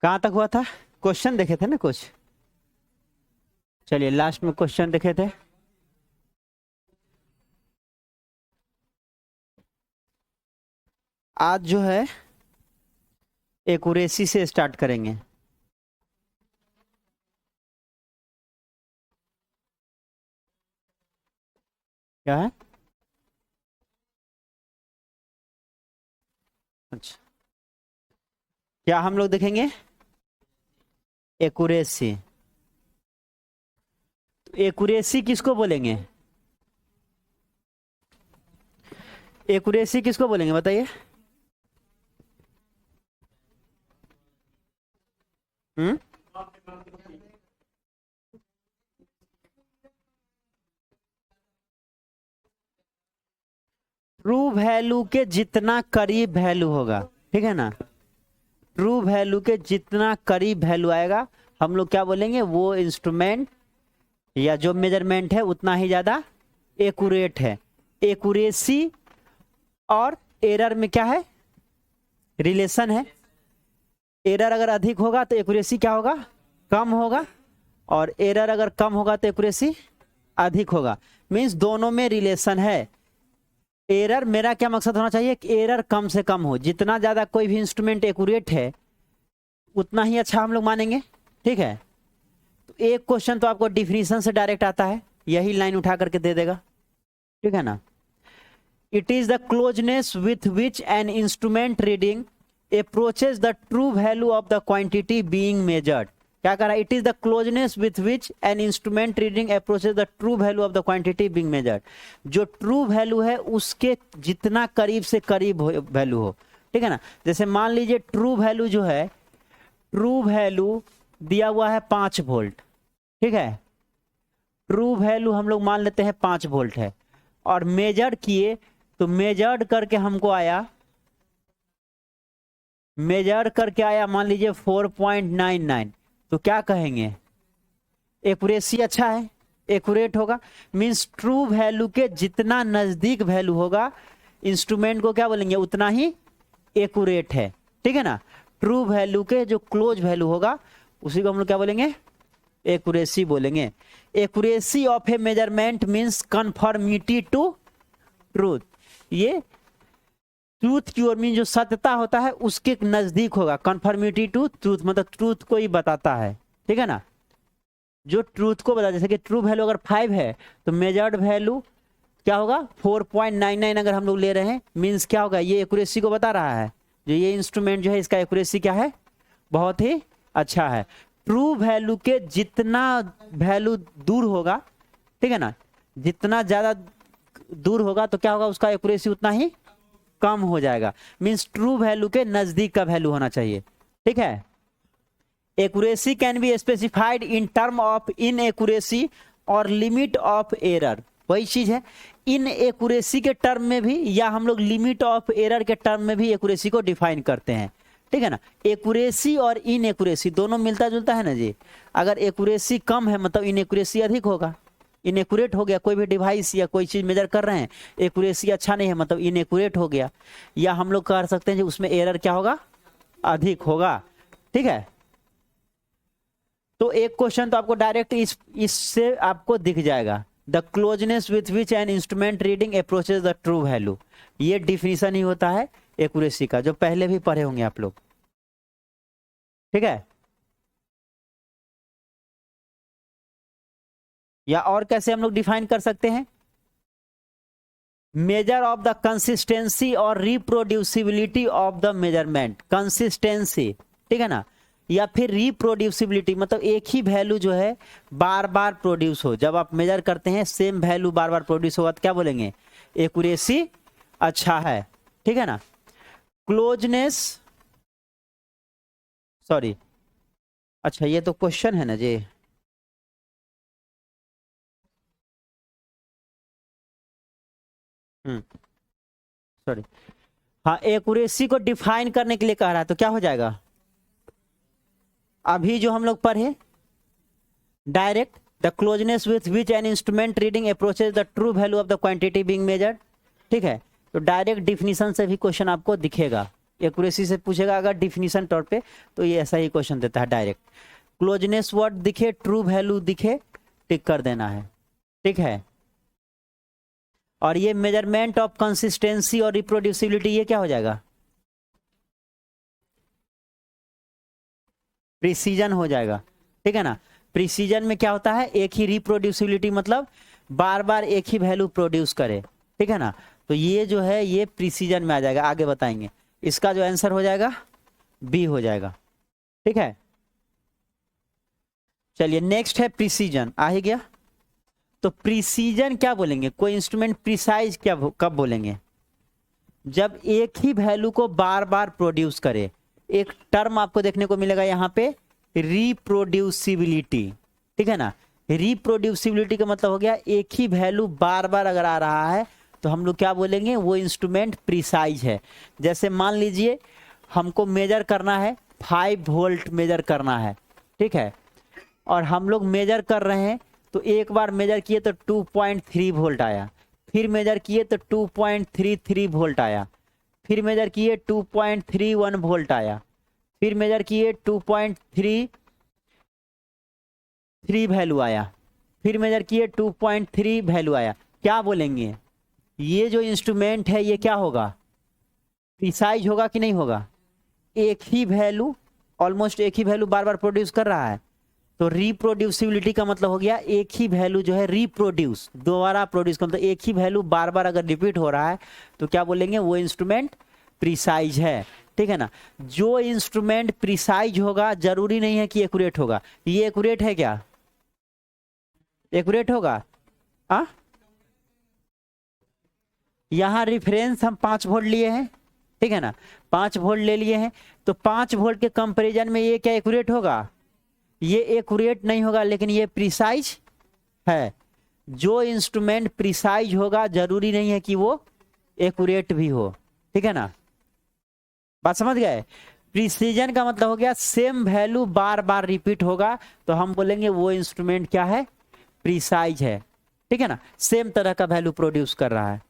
कहाँ तक हुआ था? क्वेश्चन देखे थे ना कुछ? चलिए लास्ट में क्वेश्चन देखे थे। आज जो है एक्यूरेसी से स्टार्ट करेंगे। क्या है? अच्छा, क्या हम लोग देखेंगे? एक्यूरेसी। तो एक्यूरेसी किसको बोलेंगे? एक्यूरेसी किसको बोलेंगे बताइए? हम्म ट्रू वैल्यू के जितना करीब वैल्यू होगा, ठीक है ना, ट्रू वैल्यू के जितना करीब वैल्यू आएगा हम लोग क्या बोलेंगे? वो इंस्ट्रूमेंट या जो मेजरमेंट है उतना ही ज्यादा एक्यूरेट है। एक्यूरेसी और एरर में क्या है? रिलेशन है। एरर अगर अधिक होगा तो एक्यूरेसी क्या होगा? कम होगा। और एरर अगर कम होगा तो एक्यूरेसी अधिक होगा। मींस दोनों में रिलेशन है। एरर, मेरा क्या मकसद होना चाहिए कि एरर कम से कम हो। जितना ज्यादा कोई भी इंस्ट्रूमेंट एक्यूरेट है उतना ही अच्छा हम लोग मानेंगे, ठीक है। तो एक क्वेश्चन तो आपको डिफिनीशन से डायरेक्ट आता है, यही लाइन उठा करके दे देगा, ठीक है ना। It is the closeness with which an instrument reading approaches the true value of the quantity being measured. क्या कह रहा है? It is the closeness with which an instrument reading approaches the true value of the quantity being measured. जो true value है उसके जितना करीब से करीब वैल्यू हो, ठीक है ना। जैसे मान लीजिए ट्रू वैल्यू जो है, ट्रू वैल्यू दिया हुआ है 5 वोल्ट, ठीक है। ट्रू वैल्यू हम लोग मान लेते हैं 5 वोल्ट है, और मेजर्ड किए तो मेजर्ड करके हमको आया, मेजर करके आया मान लीजिए 4.99। तो क्या कहेंगे? एक्यूरेसी अच्छा है, एक्यूरेट होगा। मींस ट्रू वैल्यू के जितना नजदीक वैल्यू होगा इंस्ट्रूमेंट को क्या बोलेंगे? उतना ही एक्यूरेट है, ठीक है ना। ट्रू वैल्यू के जो क्लोज वैल्यू होगा उसी को हम लोग क्या बोलेंगे? एक्यूरेसी बोलेंगे। Accuracy of a measurement means conformity to truth. ये ट्रूथ की ओर मीन जो सत्यता होता है उसके नजदीक होगा। कन्फर्मिटी टू ट्रूथ मतलब ट्रूथ को ही बताता है, ठीक है ना। जो ट्रूथ को बता, जैसे कि ट्रू वैल्यू अगर 5 है तो मेजर्ड वैल्यू क्या होगा? 4.99 अगर हम लोग ले रहे हैं मींस क्या होगा? ये एक्यूरेसी को बता रहा है। जो ये इंस्ट्रूमेंट जो है इसका एक्यूरेसी क्या है? बहुत ही अच्छा है। ट्रू वैल्यू के जितना वैल्यू दूर होगा, ठीक है ना, जितना ज्यादा दूर होगा तो क्या होगा? उसका एक्यूरेसी उतना ही कम हो जाएगा। मींस ट्रू वैल्यू के नजदीक का वैल्यू होना चाहिए, ठीक है। Accuracy can be specified in term of in accuracy और लिमिट ऑफ एरर। वही चीज है, इन एक्यूरेसी के टर्म में भी या हम लोग लिमिट ऑफ एरर के टर्म में भी एक्यूरेसी को डिफाइन करते हैं, ठीक है ना। एक्यूरेसी और इन एक्यूरेसी दोनों मिलता जुलता है ना जी। अगर एक्यूरेसी कम है मतलब इन एक्यूरेसी अधिक होगा। इनएक्यूरेट हो गया कोई भी डिवाइस या कोई चीज मेजर कर रहे हैं, एक्यूरेसी अच्छा नहीं है मतलब इनएक्यूरेट हो गया। या हम लोग कर सकते हैं कि उसमें एरर क्या होगा? अधिक होगा, ठीक है। तो एक क्वेश्चन तो आपको डायरेक्ट इससे आपको दिख जाएगा, the closeness with which an instrument reading approaches the true value. ये डिफिनीशन ही होता है एक्यूरेसी का, जो पहले भी पढ़े होंगे आप लोग, ठीक है। या और कैसे हम लोग डिफाइन कर सकते हैं? मेजर ऑफ द कंसिस्टेंसी और reproducibility of the measurement. Consistency, ठीक है ना, या फिर रिप्रोड्यूसिबिलिटी मतलब एक ही वैल्यू जो है बार बार प्रोड्यूस हो। जब आप मेजर करते हैं सेम वैल्यू बार बार प्रोड्यूस होगा तो क्या बोलेंगे? एक्यूरेसी अच्छा है, ठीक है ना। क्लोजनेस, सॉरी, अच्छा ये तो क्वेश्चन है ना जी। सॉरी, हाँ, एक्यूरेसी को डिफाइन करने के लिए कह रहा है तो क्या हो जाएगा? अभी जो हम लोग पढ़े direct, the closeness with which an instrument reading approaches the true value of the quantity being measured, ठीक है। तो डायरेक्ट डिफिनीशन से भी क्वेश्चन आपको दिखेगा, एक्यूरेसी से पूछेगा अगर डिफिनीशन तौर पे, तो ये ऐसा ही क्वेश्चन देता है डायरेक्ट। क्लोजनेस वर्ड दिखे, ट्रू वैल्यू दिखे, टिक कर देना है, ठीक है। और ये मेजरमेंट ऑफ कंसिस्टेंसी और रिप्रोड्यूसिबिलिटी, ये क्या हो जाएगा, प्रिसीजन हो जाएगा, ठीक है ना। प्रिसीजन में क्या होता है, एक ही रिप्रोड्यूसिबिलिटी, मतलब बार बार एक ही वैल्यू प्रोड्यूस करे, ठीक है ना। तो ये जो है ये प्रिसीजन में आ जाएगा, आगे बताएंगे। इसका जो आंसर हो जाएगा बी हो जाएगा, ठीक है। चलिए नेक्स्ट है प्रिसीजन, आ ही गया। तो प्रिसीजन क्या बोलेंगे, कोई इंस्ट्रूमेंट प्रिसाइज क्या कब बोलेंगे, जब एक ही वैल्यू को बार बार प्रोड्यूस करे। एक टर्म आपको देखने को मिलेगा यहाँ पे, रिप्रोड्यूसिबिलिटी, ठीक है ना। रिप्रोड्यूसिबिलिटी का मतलब हो गया एक ही वैल्यू बार बार अगर आ रहा है तो हम लोग क्या बोलेंगे, वो इंस्ट्रूमेंट प्रिसाइज है। जैसे मान लीजिए हमको मेजर करना है 5 वोल्ट मेजर करना है, ठीक है, और हम लोग मेजर कर रहे हैं, तो एक बार मेजर किए तो 2.3 वोल्ट आया, फिर मेजर किए तो 2.33 वोल्ट आया, फिर मेजर किए 2.31 वोल्ट आया, फिर मेजर किए 2.33 वैल्यू आया, फिर मेजर किए 2.3 वैल्यू आया। क्या बोलेंगे, ये जो इंस्ट्रूमेंट है ये क्या होगा, प्रिसाइज होगा कि नहीं होगा। एक ही वैल्यू, ऑलमोस्ट एक ही वैल्यू बार बार प्रोड्यूस कर रहा है, तो रिप्रोड्यूसिबिलिटी का मतलब हो गया एक ही वैल्यू जो है रिप्रोड्यूस, दोबारा प्रोड्यूस का मतलब एक ही वैल्यू बार बार अगर रिपीट हो रहा है तो क्या बोलेंगे, वो इंस्ट्रूमेंट प्रिसाइज है, ठीक है ना। जो इंस्ट्रूमेंट प्रिसाइज होगा जरूरी नहीं है कि एक्यूरेट होगा। ये एक्यूरेट है क्या, एक्यूरेट होगा, हाँ। यहां रेफरेंस हम 5 वोल्ट लिए हैं, ठीक है ना, 5 वोल्ट ले लिए हैं, तो 5 वोल्ट के कंपैरिजन में ये क्या एक्यूरेट होगा, ये एक्यूरेट नहीं होगा, लेकिन ये प्रिसाइज है। जो इंस्ट्रूमेंट प्रिसाइज होगा जरूरी नहीं है कि वो एक्यूरेट भी हो, ठीक है ना, बात समझ गए। प्रिसीजन का मतलब हो गया सेम वैल्यू बार बार रिपीट होगा, तो हम बोलेंगे वो इंस्ट्रूमेंट क्या है, प्रिसाइज है, ठीक है ना, सेम तरह का वैल्यू प्रोड्यूस कर रहा है,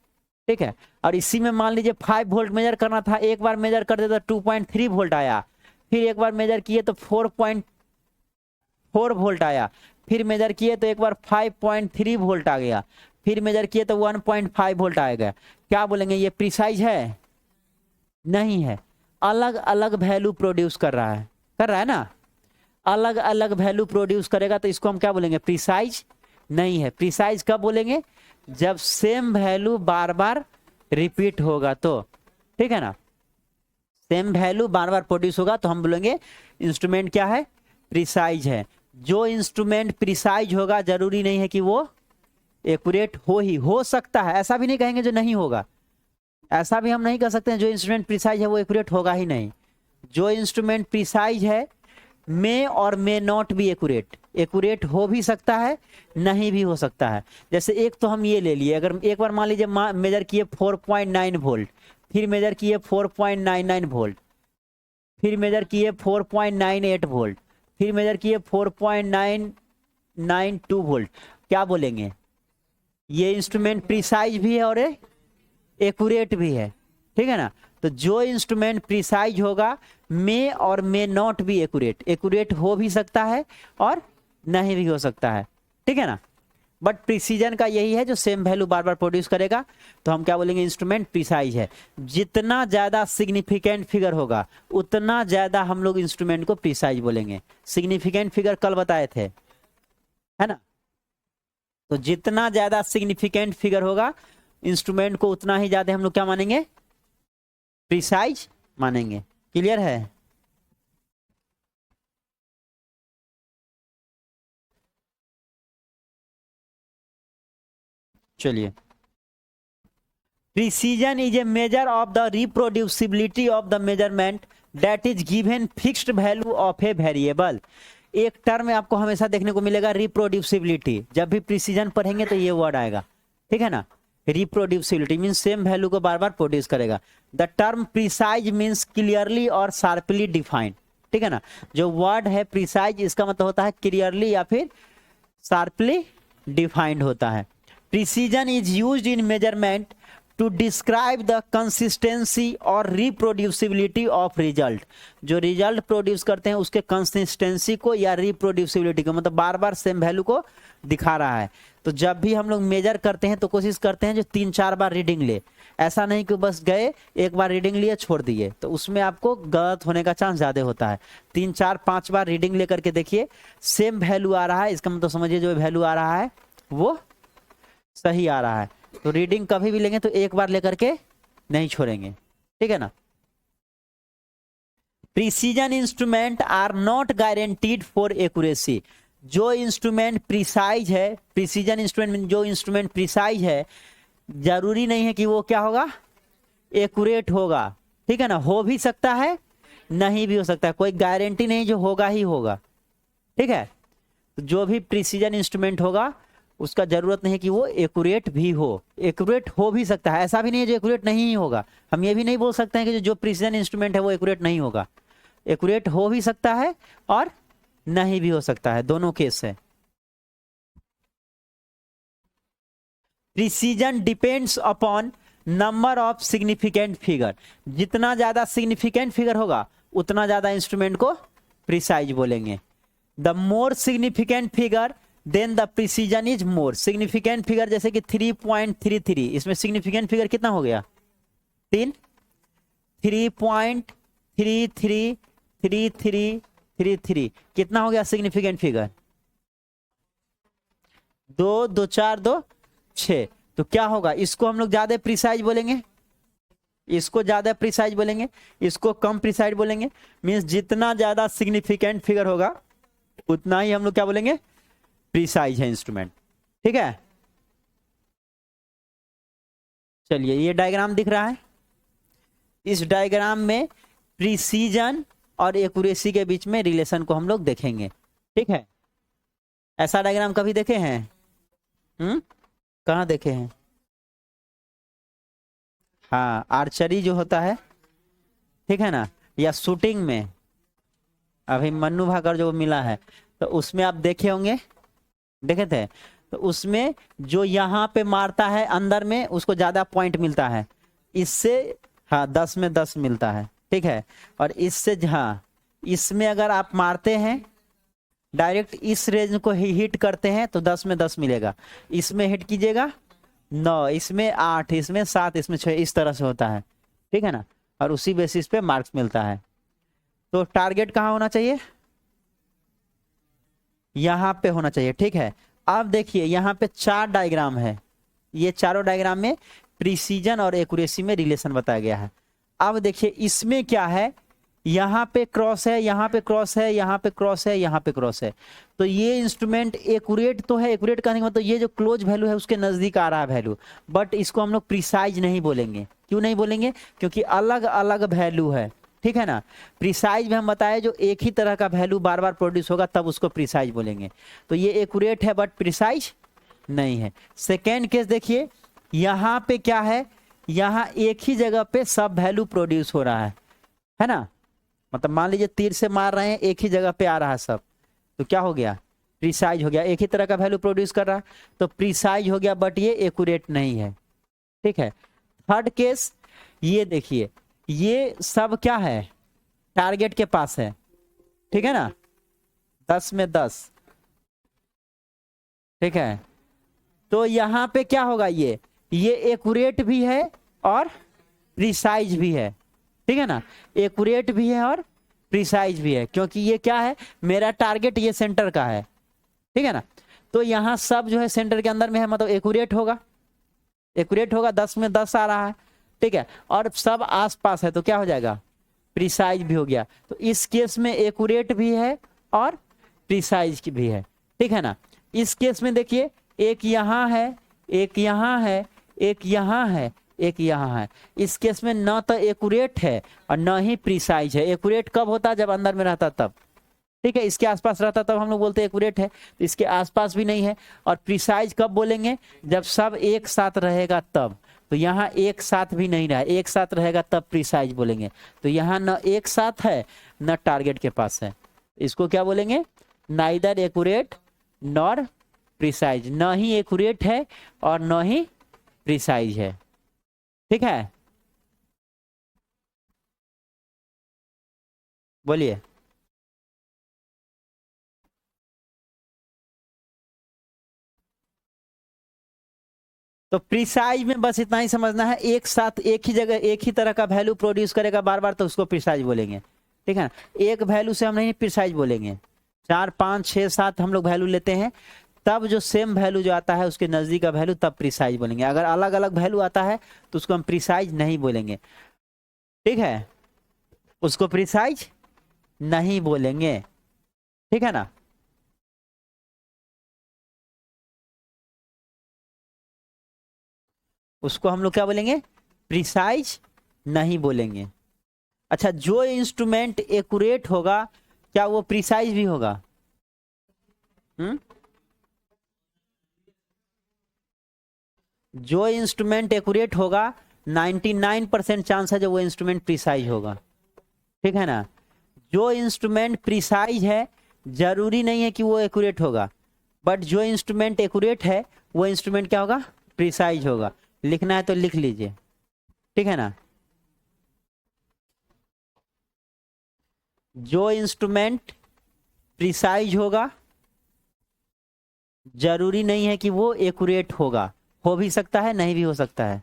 ठीक है। और इसी में मान लीजिए 5 वोल्ट मेजर करना था, एक बार मेजर कर देता 2.3 वोल्ट आया, फिर एक बार मेजर किए तो 4.4 वोल्ट आया, फिर मेजर किए तो एक बार 5.3 वोल्ट आ गया, फिर मेजर किए तो 1.5 वोल्ट आ गया। क्या बोलेंगे, ये प्रिसाइज है, नहीं है, अलग अलग वैल्यू प्रोड्यूस कर रहा है ना, अलग अलग वैल्यू प्रोड्यूस करेगा, तो इसको हम क्या बोलेंगे, प्रिसाइज नहीं है। प्रिसाइज कब बोलेंगे, जब सेम वैल्यू बार बार रिपीट होगा तो, ठीक है ना, सेम वैल्यू बार बार प्रोड्यूस होगा तो हम बोलेंगे इंस्ट्रूमेंट क्या है, प्रिसाइज है। जो इंस्ट्रूमेंट प्रिसाइज होगा जरूरी नहीं है कि वो एक्यूरेट हो सकता है, ऐसा भी नहीं कहेंगे जो नहीं होगा, ऐसा भी हम नहीं कह सकते हैं जो इंस्ट्रूमेंट प्रिसाइज है वो एक्यूरेट होगा ही नहीं। जो इंस्ट्रूमेंट प्रिसाइज है मे or may not be accurate, accurate हो भी सकता है, नहीं भी हो सकता है। जैसे एक तो हम ये ले लिए, अगर एक बार मान लीजिए मेजर किए 4.9 वोल्ट, फिर मेजर किए 4.99 वोल्ट, फिर मेजर किए 4.98 वोल्ट, फिर मेजर किए 4.992 वोल्ट, क्या बोलेंगे, ये इंस्ट्रूमेंट प्रिसाइज भी है और एक्यूरेट भी है, ठीक है ना। तो जो इंस्ट्रूमेंट प्रिसाइज होगा मे or may not be accurate, accurate हो भी सकता है और नहीं भी हो सकता है, ठीक है ना। बट प्रिसीजन का यही है जो सेम वैल्यू बार बार प्रोड्यूस करेगा, तो हम क्या बोलेंगे, इंस्ट्रूमेंट प्रिसाइज है। जितना ज्यादा सिग्निफिकेंट फिगर होगा उतना ज्यादा हम लोग इंस्ट्रूमेंट को प्रिसाइज बोलेंगे। सिग्निफिकेंट फिगर कल बताए थे, है ना, तो जितना ज्यादा सिग्निफिकेंट फिगर होगा इंस्ट्रूमेंट को उतना ही ज्यादा हम लोग क्या मानेंगे, प्रिसाइज मानेंगे। क्लियर है। चलिए, precision is a major of the reproducibility of the measurement that is given fixed value of a variable. एक टर्म में आपको हमेशा देखने को मिलेगा रिप्रोड्यूसिबिलिटी, जब भी प्रिसीजन पढ़ेंगे तो ये वर्ड आएगा, ठीक है ना। रिप्रोड्यूसिबिलिटी मीन्स सेम वैल्यू को बार बार प्रोड्यूस करेगा। The term precise means clearly और शार्पली डिफाइंड, ठीक है ना। जो वर्ड है प्रिसाइज इसका मतलब होता है क्लियरली या फिर शार्पली डिफाइंड होता है। Precision is used in measurement to describe the consistency और रिप्रोड्यूसिबिलिटी ऑफ रिजल्ट। जो रिजल्ट प्रोड्यूस करते हैं उसके कंसिस्टेंसी को या रिप्रोड्यूसिबिलिटी को, मतलब बार बार सेम वैल्यू को दिखा रहा है। तो जब भी हम लोग मेजर करते हैं तो कोशिश करते हैं जो 3-4 बार रीडिंग ले, ऐसा नहीं कि बस गए एक बार रीडिंग लिए छोड़ दिए, तो उसमें आपको गलत होने का चांस ज़्यादा होता है। 3-4-5 बार रीडिंग ले करके देखिए, सेम वैल्यू आ रहा है, इसका मतलब समझिए जो वैल्यू आ रहा है वो सही आ रहा है। तो रीडिंग कभी भी लेंगे तो एक बार लेकर के नहीं छोड़ेंगे, ठीक है ना। Precision instrument are not guaranteed for accuracy. जो इंस्ट्रूमेंट प्रिसाइज है, प्रिसीजन इंस्ट्रूमेंट, जो इंस्ट्रूमेंट प्रिसाइज है, जरूरी नहीं है कि वो क्या होगा, एक्यूरेट होगा, ठीक है ना। हो भी सकता है, नहीं भी हो सकता है, कोई गारंटी नहीं, जो होगा ही होगा, ठीक है। तो जो भी प्रिसीजन इंस्ट्रूमेंट होगा उसका जरूरत नहीं है कि वो एक्यूरेट भी हो, एक्यूरेट हो भी सकता है, ऐसा भी नहीं है जो एक्यूरेट नहीं होगा। हम ये भी नहीं बोल सकते हैं कि जो प्रिसीजन इंस्ट्रूमेंट है वो एक्यूरेट नहीं होगा, एक्यूरेट हो भी सकता है और नहीं भी हो सकता है, दोनों केस है। Precision depends upon number of significant figure. जितना ज्यादा सिग्निफिकेंट फिगर होगा उतना ज्यादा इंस्ट्रूमेंट को प्रिसाइज बोलेंगे। The more significant figure then the precision is more. Significant figure जैसे कि 3.33, इसमें सिग्निफिकेंट फिगर कितना हो गया, 3, 3.333333 कितना हो गया सिग्निफिकेंट फिगर, 2, 2, 4, 2, 6। तो क्या होगा, इसको हम लोग ज्यादा प्रिसाइज बोलेंगे, इसको ज्यादा प्रिसाइज बोलेंगे, इसको कम प्रिसाइज बोलेंगे। मीन्स जितना ज्यादा सिग्निफिकेंट फिगर होगा उतना ही हम लोग क्या बोलेंगे, प्रिसाइज है इंस्ट्रूमेंट, ठीक है। चलिए ये डायग्राम दिख रहा है, इस डायग्राम में प्रिसीजन और एक्यूरेसी के बीच में रिलेशन को हम लोग देखेंगे, ठीक है। ऐसा डायग्राम कभी देखे हैं? कहाँ देखे हैं? हाँ, आर्चरी जो होता है, ठीक है ना, या शूटिंग में अभी मन्नू भाकर जो मिला है तो उसमें आप देखे होंगे, देखे थे। तो उसमें जो यहाँ पे मारता है अंदर में उसको ज्यादा पॉइंट मिलता है, इससे हाँ 10 में 10 मिलता है, ठीक है। और इससे हाँ, इसमें अगर आप मारते हैं डायरेक्ट इस रेंज को ही हिट करते हैं तो 10 में 10 मिलेगा। इसमें हिट कीजिएगा 9, इसमें 8, इसमें 7, इसमें 6, इस तरह से होता है, ठीक है ना। और उसी बेसिस पे मार्क्स मिलता है। तो टारगेट कहाँ होना चाहिए, यहाँ पे होना चाहिए, ठीक है। अब देखिए यहाँ पे 4 डायग्राम है, ये चारों डायग्राम में प्रिसीजन और एक्यूरेसी में रिलेशन बताया गया है। अब देखिए इसमें क्या है, यहाँ पे क्रॉस है, यहाँ पे क्रॉस है, यहाँ पे क्रॉस है, यहाँ पे क्रॉस है। तो ये इंस्ट्रूमेंट एक्यूरेट तो है, एक्यूरेट कहने का मतलब ये जो क्लोज वैल्यू है उसके नजदीक आ रहा है वैल्यू, बट इसको हम लोग प्रिसाइज नहीं बोलेंगे। क्यों नहीं बोलेंगे? क्योंकि अलग अलग वैल्यू है, ठीक है ना। प्रिसाइज में हम बताए जो एक ही तरह का वैल्यू बार बार प्रोड्यूस होगा तब उसको प्रिसाइज बोलेंगे। तो ये एक्यूरेट है बट प्रिसाइज नहीं है। सेकेंड केस देखिए, यहाँ पे क्या है, यहाँ एक ही जगह पे सब वैल्यू प्रोड्यूस हो रहा है ना। मतलब मान लीजिए तीर से मार रहे हैं, एक ही जगह पे आ रहा है सब, तो क्या हो गया, प्रिसाइज हो गया, एक ही तरह का वैल्यू प्रोड्यूस कर रहा है तो प्रिसाइज हो गया, बट ये एक्यूरेट नहीं है, ठीक है। थर्ड केस ये देखिए, ये सब क्या है, टारगेट के पास है, ठीक है ना, 10 में 10, ठीक है। तो यहाँ पे क्या होगा, ये एक्यूरेट भी है और प्रिसाइज भी है, ठीक है ना। एक्यूरेट भी है और प्रिसाइज भी है, क्योंकि ये क्या है, मेरा टारगेट ये सेंटर का है, ठीक है ना। तो यहाँ सब जो है सेंटर के अंदर में है, मतलब एक्यूरेट होगा, एक्यूरेट होगा, 10 में 10 आ रहा है, ठीक है। और सब आसपास है तो क्या हो जाएगा, प्रिसाइज भी हो गया। तो इस केस में एक्यूरेट भी है और प्रिसाइज भी है, ठीक है ना। इस केस में देखिए, एक यहाँ है, एक यहाँ है, एक यहाँ है, एक यहाँ है। इस केस में न तो एक्यूरेट है और न ही प्रिसाइज है। एक्यूरेट कब होता है, जब अंदर में रहता तब, ठीक है, इसके आसपास रहता तब हम लोग बोलते हैं एक्यूरेट है। तो इसके आसपास भी नहीं है। और प्रिसाइज कब बोलेंगे, जब सब एक साथ रहेगा तब। तो यहाँ एक साथ भी नहीं रहा, एक साथ रहेगा तब प्रिसाइज बोलेंगे। तो यहाँ न एक साथ है न टारगेट के पास है, इसको क्या बोलेंगे, नाइदर एक्यूरेट नॉर प्रिसाइज। न ही एक्यूरेट है और न ही प्रिसाइज है। ठीक है, बोलिए। तो प्रिसाइज में बस इतना ही समझना है, एक साथ एक ही जगह एक ही तरह का वैल्यू प्रोड्यूस करेगा बार बार, तो उसको प्रिसाइज बोलेंगे। ठीक है ना, एक वैल्यू से हम नहीं प्रिसाइज बोलेंगे, 4 5 6 7 हम लोग वैल्यू लेते हैं, तब जो सेम वैल्यू जो आता है उसके नजदीक का वैल्यू तब प्रिसाइज बोलेंगे। अगर अलग अलग वैल्यू आता है तो उसको हम प्रिसाइज नहीं बोलेंगे। ठीक है, उसको प्रिसाइज नहीं बोलेंगे। ठीक है ना, उसको हम लोग क्या बोलेंगे, प्रिसाइज नहीं बोलेंगे। अच्छा, जो इंस्ट्रूमेंट एक्यूरेट होगा क्या वो प्रिसाइज भी होगा? जो इंस्ट्रूमेंट एक्यूरेट होगा 99% चांस है जो वो इंस्ट्रूमेंट प्रिसाइज होगा। ठीक है ना, जो इंस्ट्रूमेंट प्रिसाइज है जरूरी नहीं है कि वो एक्यूरेट होगा, बट जो इंस्ट्रूमेंट एक्यूरेट है वो इंस्ट्रूमेंट क्या होगा, प्रिसाइज होगा। लिखना है तो लिख लीजिए। ठीक है ना, जो इंस्ट्रूमेंट प्रिसाइज होगा जरूरी नहीं है कि वो एक्यूरेट होगा, हो भी सकता है नहीं भी हो सकता है।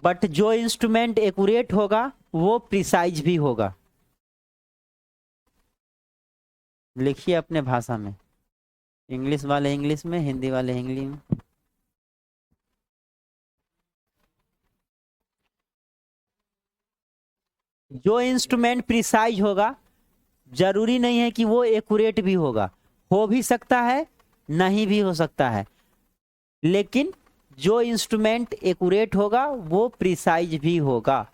बट जो इंस्ट्रूमेंट एक्यूरेट होगा वो प्रिसाइज भी होगा। लिखिए अपने भाषा में, इंग्लिश वाले इंग्लिश में, हिंदी वाले हिंदी में। जो इंस्ट्रूमेंट प्रिसाइज होगा जरूरी नहीं है कि वो एक्यूरेट भी होगा, हो भी सकता है नहीं भी हो सकता है, लेकिन जो इंस्ट्रूमेंट एक्यूरेट होगा वो प्रिसाइज भी होगा।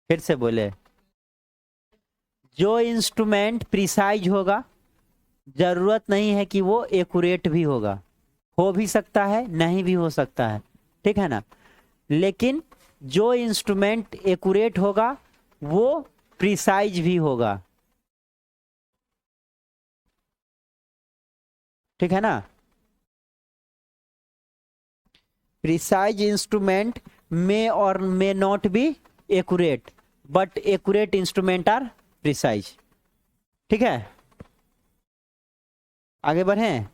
फिर से बोले, जो इंस्ट्रूमेंट प्रिसाइज होगा जरूरत नहीं है कि वो एक्यूरेट भी होगा, हो भी सकता है नहीं भी हो सकता है। ठीक है ना, लेकिन जो इंस्ट्रूमेंट एक्यूरेट होगा वो प्रिसाइज भी होगा। ठीक है ना, precise instrument may or may not be accurate, but accurate instrument are precise. ठीक है, आगे बढ़ें।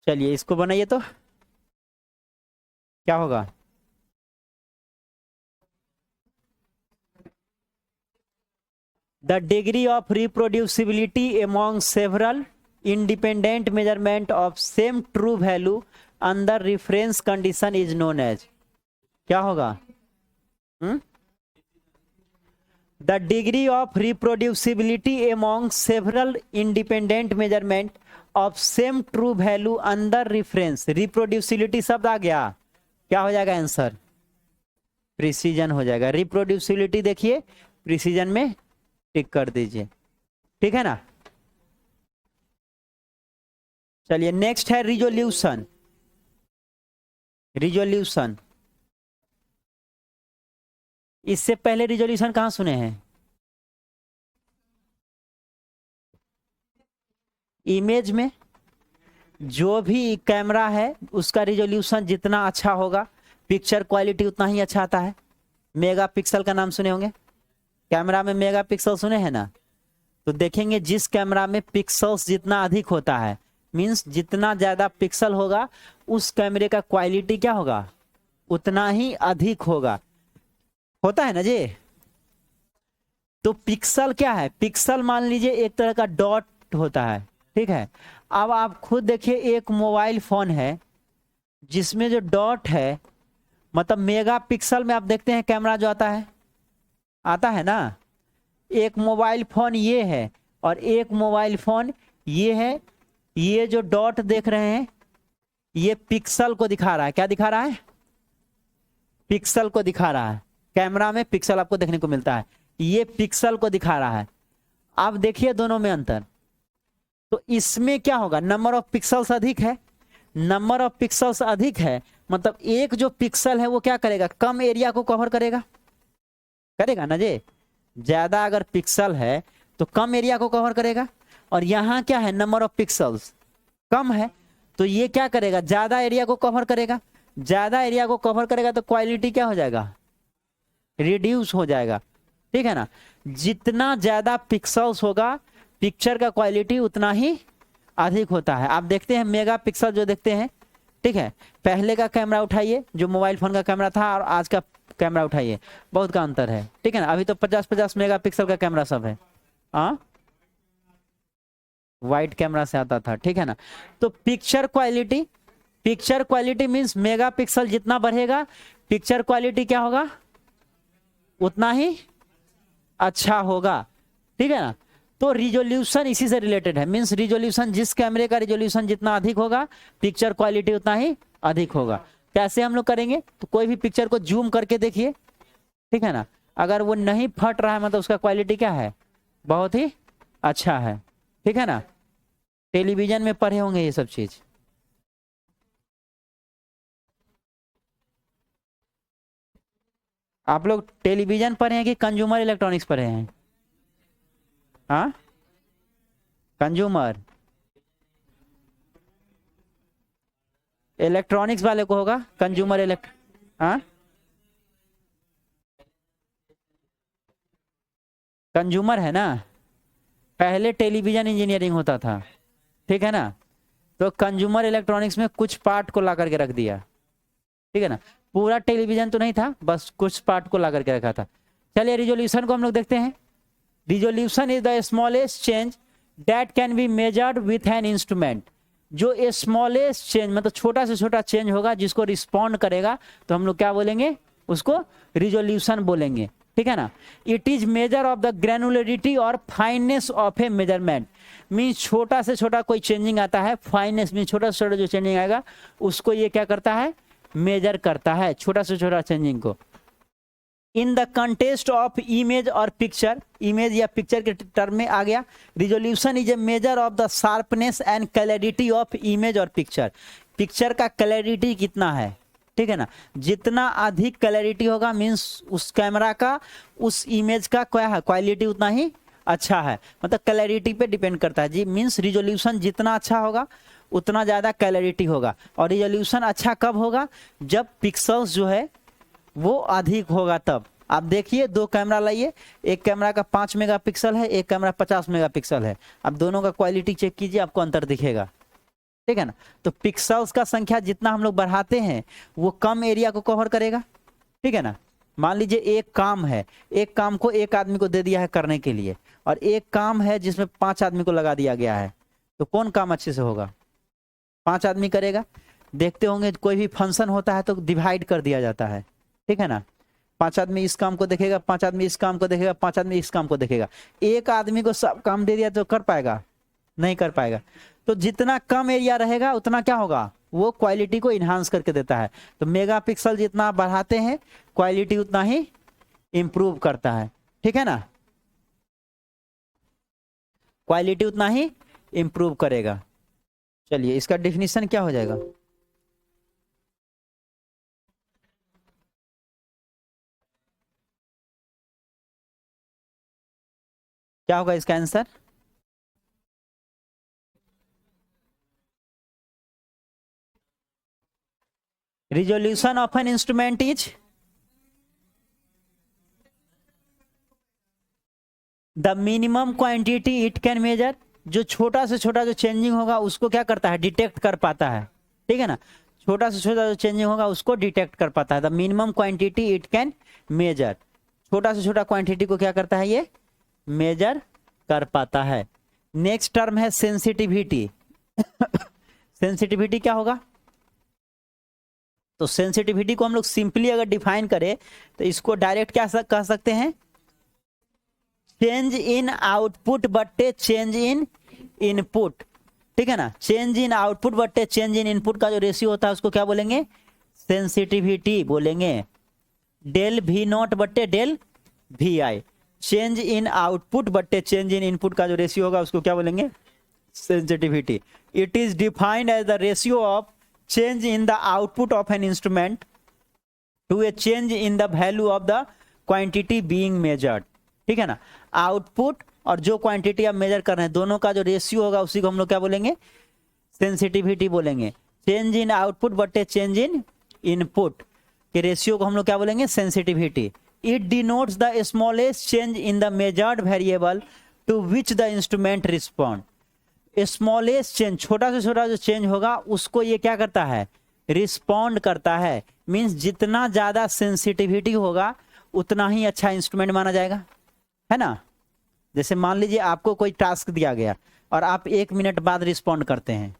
चलिए इसको बनाइए तो क्या होगा, the degree of reproducibility among several independent measurement of same true value under reference condition is known as, क्या होगा? The degree of reproducibility among several independent measurement of same true value under reference, reproducibility शब्द आ गया, क्या हो जाएगा answer? Precision हो जाएगा। Reproducibility देखिए प्रिसीजन में टिक कर दीजिए। ठीक है ना, चलिए नेक्स्ट है रिजोल्यूशन। रिजोल्यूशन, इससे पहले रिजोल्यूशन कहां सुने हैं? इमेज में जो भी कैमरा है उसका रिजोल्यूशन जितना अच्छा होगा पिक्चर क्वालिटी उतना ही अच्छा आता है। मेगापिक्सल का नाम सुने होंगे, कैमरा में मेगापिक्सल सुने हैं ना, तो देखेंगे जिस कैमरा में पिक्सल्स जितना अधिक होता है, मींस जितना ज्यादा पिक्सल होगा उस कैमरे का क्वालिटी क्या होगा, उतना ही अधिक होगा, होता है ना जी। तो पिक्सल क्या है, पिक्सल मान लीजिए एक तरह का डॉट होता है। ठीक है, अब आप खुद देखिए एक मोबाइल फोन है जिसमें जो डॉट है, मतलब मेगापिक्सल में आप देखते हैं कैमरा जो आता है ना, एक मोबाइल फोन ये है और एक मोबाइल फोन ये है, ये जो डॉट देख रहे हैं ये पिक्सल को दिखा रहा है, क्या दिखा रहा है, पिक्सल को दिखा रहा है। कैमरा में पिक्सल आपको देखने को मिलता है, ये पिक्सल को दिखा रहा है। आप देखिए दोनों में अंतर। तो इसमें क्या होगा, नंबर ऑफ पिक्सल्स अधिक है, नंबर ऑफ पिक्सल्स अधिक है, मतलब एक जो पिक्सल है वो क्या करेगा, कम एरिया को कवर करेगा, करेगा ना जी। ज्यादा अगर पिक्सल है तो कम एरिया को कवर करेगा, और यहां क्या है, नंबर ऑफ पिक्सल्स कम है, तो ये क्या करेगा, ज्यादा एरिया को कवर करेगा। ज्यादा एरिया को कवर करेगा तो क्वालिटी क्या हो जाएगा, रिड्यूस हो जाएगा, ठीक है ना। जितना ज्यादा पिक्सल्स होगा पिक्चर का क्वालिटी उतना ही अधिक होता है। आप देखते हैं मेगा पिक्सल जो देखते हैं, ठीक है, पहले का कैमरा उठाइए जो मोबाइल फोन का कैमरा था और आज का कैमरा उठाइए, बहुत का अंतर है, ठीक है ना। अभी तो 50-50 मेगा पिक्सल का कैमरा सब है, हाँ वाइट कैमरा से आता था, ठीक है ना। तो picture quality means mega pixel जितना बढ़ेगा पिक्चर क्वालिटी क्या होगा, उतना ही अच्छा होगा, ठीक है ना। तो रिजोल्यूशन इसी से रिलेटेड है, मीन्स रिजोल्यूशन, जिस कैमरे का रिजोल्यूशन जितना अधिक होगा पिक्चर क्वालिटी उतना ही अधिक होगा। कैसे हम लोग करेंगे, तो कोई भी पिक्चर को जूम करके देखिए, ठीक है ना, अगर वो नहीं फट रहा है मतलब उसका क्वालिटी क्या है, बहुत ही अच्छा है, ठीक है ना। टेलीविजन में पढ़े होंगे ये सब चीज, आप लोग टेलीविजन पढ़े हैं कि कंज्यूमर इलेक्ट्रॉनिक्स पढ़े हैं, हाँ कंज्यूमर इलेक्ट्रॉनिक्स वाले को होगा कंज्यूमर हाँ कंज्यूमर है ना, पहले टेलीविजन इंजीनियरिंग होता था, ठीक है ना। तो कंज्यूमर इलेक्ट्रॉनिक्स में कुछ पार्ट को ला करके रख दिया, ठीक है ना, पूरा टेलीविजन तो नहीं था, बस कुछ पार्ट को ला करके रखा था। चलिए रिजोल्यूशन को हम लोग देखते हैं। Resolution is the smallest change that can be measured with an instrument. जो स्मॉलेस्ट चेंज मतलब छोटा से छोटा चेंज होगा जिसको रिस्पॉन्ड करेगा तो हम लोग क्या बोलेंगे, उसको रिजोल्यूशन बोलेंगे, ठीक है ना। It is measure of the granularity और fineness of a measurement, means छोटा से छोटा कोई चेंजिंग आता है, फाइननेस मीन छोटा से छोटा जो चेंजिंग आएगा उसको ये क्या करता है, मेजर करता है, छोटा से छोटा चेंजिंग को। In the contest of image और पिक्चर, इमेज या पिक्चर के टर्म में आ गया, resolution is a major of the sharpness and clarity of image और पिक्चर। पिक्चर का क्लैरिटी कितना है, ठीक है ना, जितना अधिक क्लैरिटी होगा मीन्स उस कैमरा का उस इमेज का क्या है, क्वालिटी उतना ही अच्छा है, मतलब क्लैरिटी पे डिपेंड करता है जी। मीन्स रिजोल्यूशन जितना अच्छा होगा उतना ज़्यादा क्लैरिटी होगा। और रिजोल्यूशन अच्छा कब होगा, जब पिक्सल्स जो है वो अधिक होगा तब। आप देखिए दो कैमरा लाइए, एक कैमरा का 5 मेगापिक्सल है, एक कैमरा 50 मेगापिक्सल है, आप दोनों का क्वालिटी चेक कीजिए, आपको अंतर दिखेगा, ठीक है ना। तो पिक्सल्स का संख्या जितना हम लोग बढ़ाते हैं वो कम एरिया को कवर करेगा, ठीक है ना। मान लीजिए एक काम है, एक काम को एक आदमी को दे दिया है करने के लिए, और एक काम है जिसमें 5 आदमी को लगा दिया गया है, तो कौन काम अच्छे से होगा, 5 आदमी करेगा। देखते होंगे कोई भी फंक्शन होता है तो डिवाइड कर दिया जाता है, ठीक है ना, 5 आदमी इस काम को देखेगा, 5 आदमी इस काम को देखेगा, 5 आदमी इस काम को देखेगा। एक आदमी को सब काम दे दिया तो कर पाएगा, नहीं कर पाएगा। तो जितना कम एरिया रहेगा उतना क्या होगा, वो क्वालिटी को इन्हांस करके देता है। तो मेगापिक्सल जितना बढ़ाते हैं क्वालिटी उतना ही इंप्रूव करता है, ठीक है ना, क्वालिटी उतना ही इंप्रूव करेगा। चलिए इसका डेफिनेशन क्या हो जाएगा, क्या होगा इसका answer, resolution of an instrument is the minimum quantity it can measure. जो छोटा से छोटा जो चेंजिंग होगा उसको क्या करता है, डिटेक्ट कर पाता है, ठीक है ना, छोटा से छोटा जो चेंजिंग होगा उसको डिटेक्ट कर पाता है। The minimum quantity it can measure, छोटा से छोटा क्वांटिटी को क्या करता है, ये मेजर कर पाता है। नेक्स्ट टर्म है सेंसिटिविटी। सेंसिटिविटी क्या होगा, तो सेंसिटिविटी को हम लोग सिंपली अगर डिफाइन करें तो इसको डायरेक्ट क्या कह सकते हैं, चेंज इन आउटपुट बट्टे चेंज इन इनपुट, ठीक है ना। चेंज इन आउटपुट बट्टे चेंज इन इनपुट का जो रेशियो होता है उसको क्या बोलेंगे, सेंसिटिविटी बोलेंगे। डेल V0 बट्टे del VI, change in output बट्टे चेंज इन इनपुट का जो रेशियो होगा उसको क्या बोलेंगे, sensitivity. It is defined as the ratio of change in the output of an instrument to a change in the value of the quantity being measured. ठीक है ना, आउटपुट और जो क्वांटिटी आप मेजर कर रहे हैं दोनों का जो रेशियो होगा उसी को हम लोग क्या बोलेंगे, सेंसिटिविटी बोलेंगे। चेंज इन आउटपुट बट्टे चेंज इन इनपुट के रेशियो को हम लोग क्या बोलेंगे, sensitivity. It denotes the smallest change in the measured variable to which the instrument respond. Smallest change, छोटा से छोटा जो चेंज होगा उसको ये क्या करता है, रिस्पॉन्ड करता है। मीन्स जितना ज्यादा सेंसिटिविटी होगा उतना ही अच्छा इंस्ट्रूमेंट माना जाएगा, है ना। जैसे मान लीजिए आपको कोई टास्क दिया गया और आप 1 मिनट बाद रिस्पॉन्ड करते हैं,